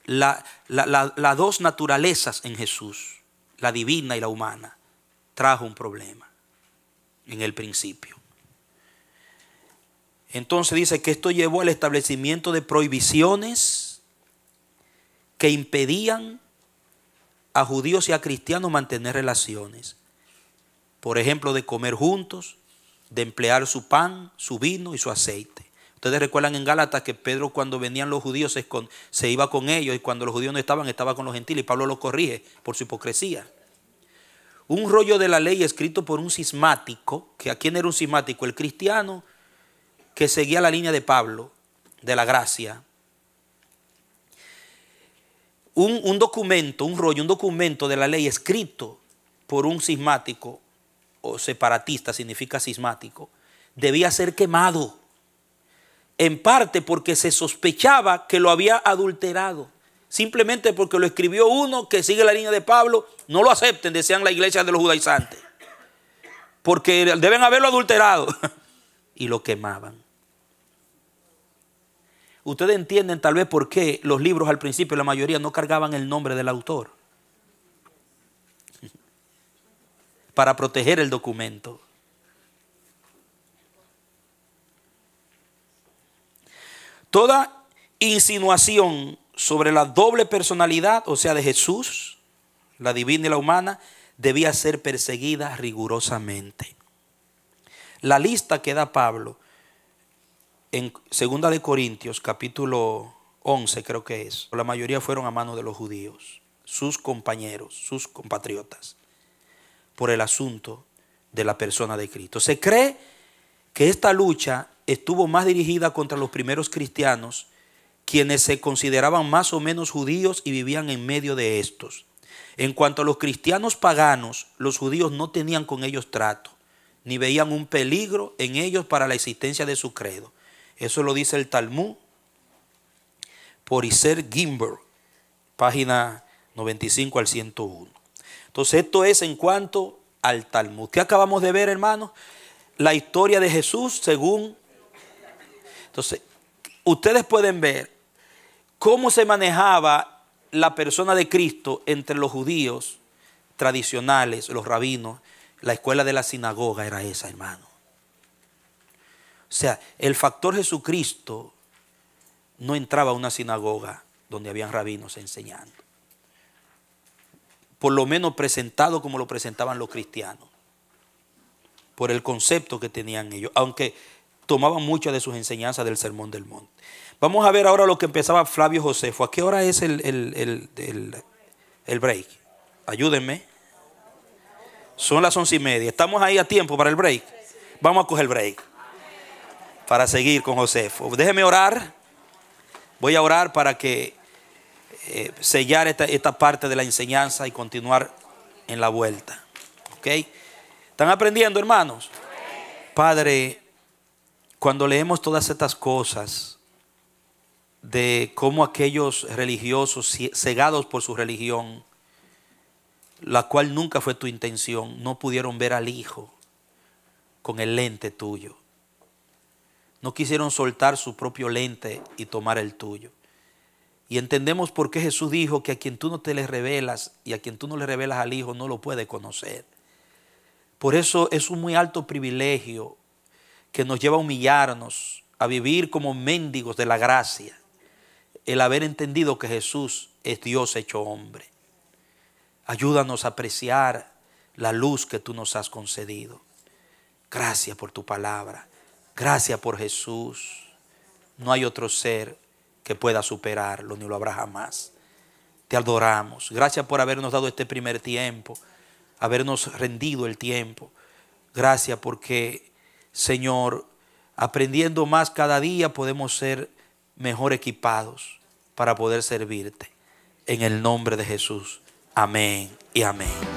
las dos naturalezas en Jesús, la divina y la humana, trajo un problema en el principio. Entonces dice que esto llevó al establecimiento de prohibiciones que impedían a judíos y a cristianos mantener relaciones. Por ejemplo, de comer juntos, de emplear su pan, su vino y su aceite. Ustedes recuerdan en Gálatas que Pedro, cuando venían los judíos, se iba con ellos, y cuando los judíos no estaban, estaba con los gentiles, y Pablo los corrige por su hipocresía. Un rollo de la ley escrito por un cismático, que ¿a quién era un cismático? El cristiano que seguía la línea de Pablo, de la gracia. Un documento, un rollo, un documento de la ley escrito por un cismático, o separatista, significa cismático, debía ser quemado. En parte porque se sospechaba que lo había adulterado. Simplemente porque lo escribió uno que sigue la línea de Pablo, no lo acepten, decían la iglesia de los judaizantes, porque deben haberlo adulterado. Y lo quemaban. Ustedes entienden tal vez por qué los libros al principio, la mayoría, no cargaban el nombre del autor, para proteger el documento. Toda insinuación sobre la doble personalidad, o sea, de Jesús, la divina y la humana, debía ser perseguida rigurosamente. La lista que da Pablo en 2 de Corintios, capítulo 11, creo que es, la mayoría fueron a manos de los judíos, sus compañeros, sus compatriotas, por el asunto de la persona de Cristo. Se cree que esta lucha estuvo más dirigida contra los primeros cristianos, quienes se consideraban más o menos judíos y vivían en medio de estos. En cuanto a los cristianos paganos, los judíos no tenían con ellos trato, ni veían un peligro en ellos para la existencia de su credo. Eso lo dice el Talmud por Iser Gimber, página 95 al 101. Entonces esto es en cuanto al Talmud. ¿Qué acabamos de ver, hermanos? La historia de Jesús según... Entonces, ustedes pueden ver cómo se manejaba la persona de Cristo entre los judíos tradicionales, los rabinos. La escuela de la sinagoga era esa, hermano. O sea, el factor Jesucristo no entraba a una sinagoga donde habían rabinos enseñando. Por lo menos presentado como lo presentaban los cristianos. Por el concepto que tenían ellos. Aunque tomaban muchas de sus enseñanzas del Sermón del Monte. Vamos a ver ahora lo que empezaba Flavio Josefo. ¿A qué hora es el break? Ayúdenme. Son las 11:30. ¿Estamos ahí a tiempo para el break? Vamos a coger el break. para seguir con Josefo. Déjeme orar. Voy a orar para que sellar esta parte de la enseñanza y continuar en la vuelta. ¿Ok? ¿Están aprendiendo, hermanos? Padre, cuando leemos todas estas cosas de cómo aquellos religiosos cegados por su religión, la cual nunca fue tu intención, no pudieron ver al Hijo con el lente tuyo. No quisieron soltar su propio lente y tomar el tuyo. Y entendemos por qué Jesús dijo que a quien tú no te le revelas y a quien tú no le revelas al Hijo no lo puede conocer. Por eso es un muy alto privilegio que nos lleva a humillarnos, a vivir como mendigos de la gracia, el haber entendido que Jesús es Dios hecho hombre. Ayúdanos a apreciar la luz que tú nos has concedido. Gracias por tu palabra. Gracias por Jesús. No hay otro ser que pueda superarlo, ni lo habrá jamás. Te adoramos. Gracias por habernos dado este primer tiempo, habernos rendido el tiempo. Gracias porque, Señor, aprendiendo más cada día podemos ser mejor equipados para poder servirte. En el nombre de Jesús. Amén y amén.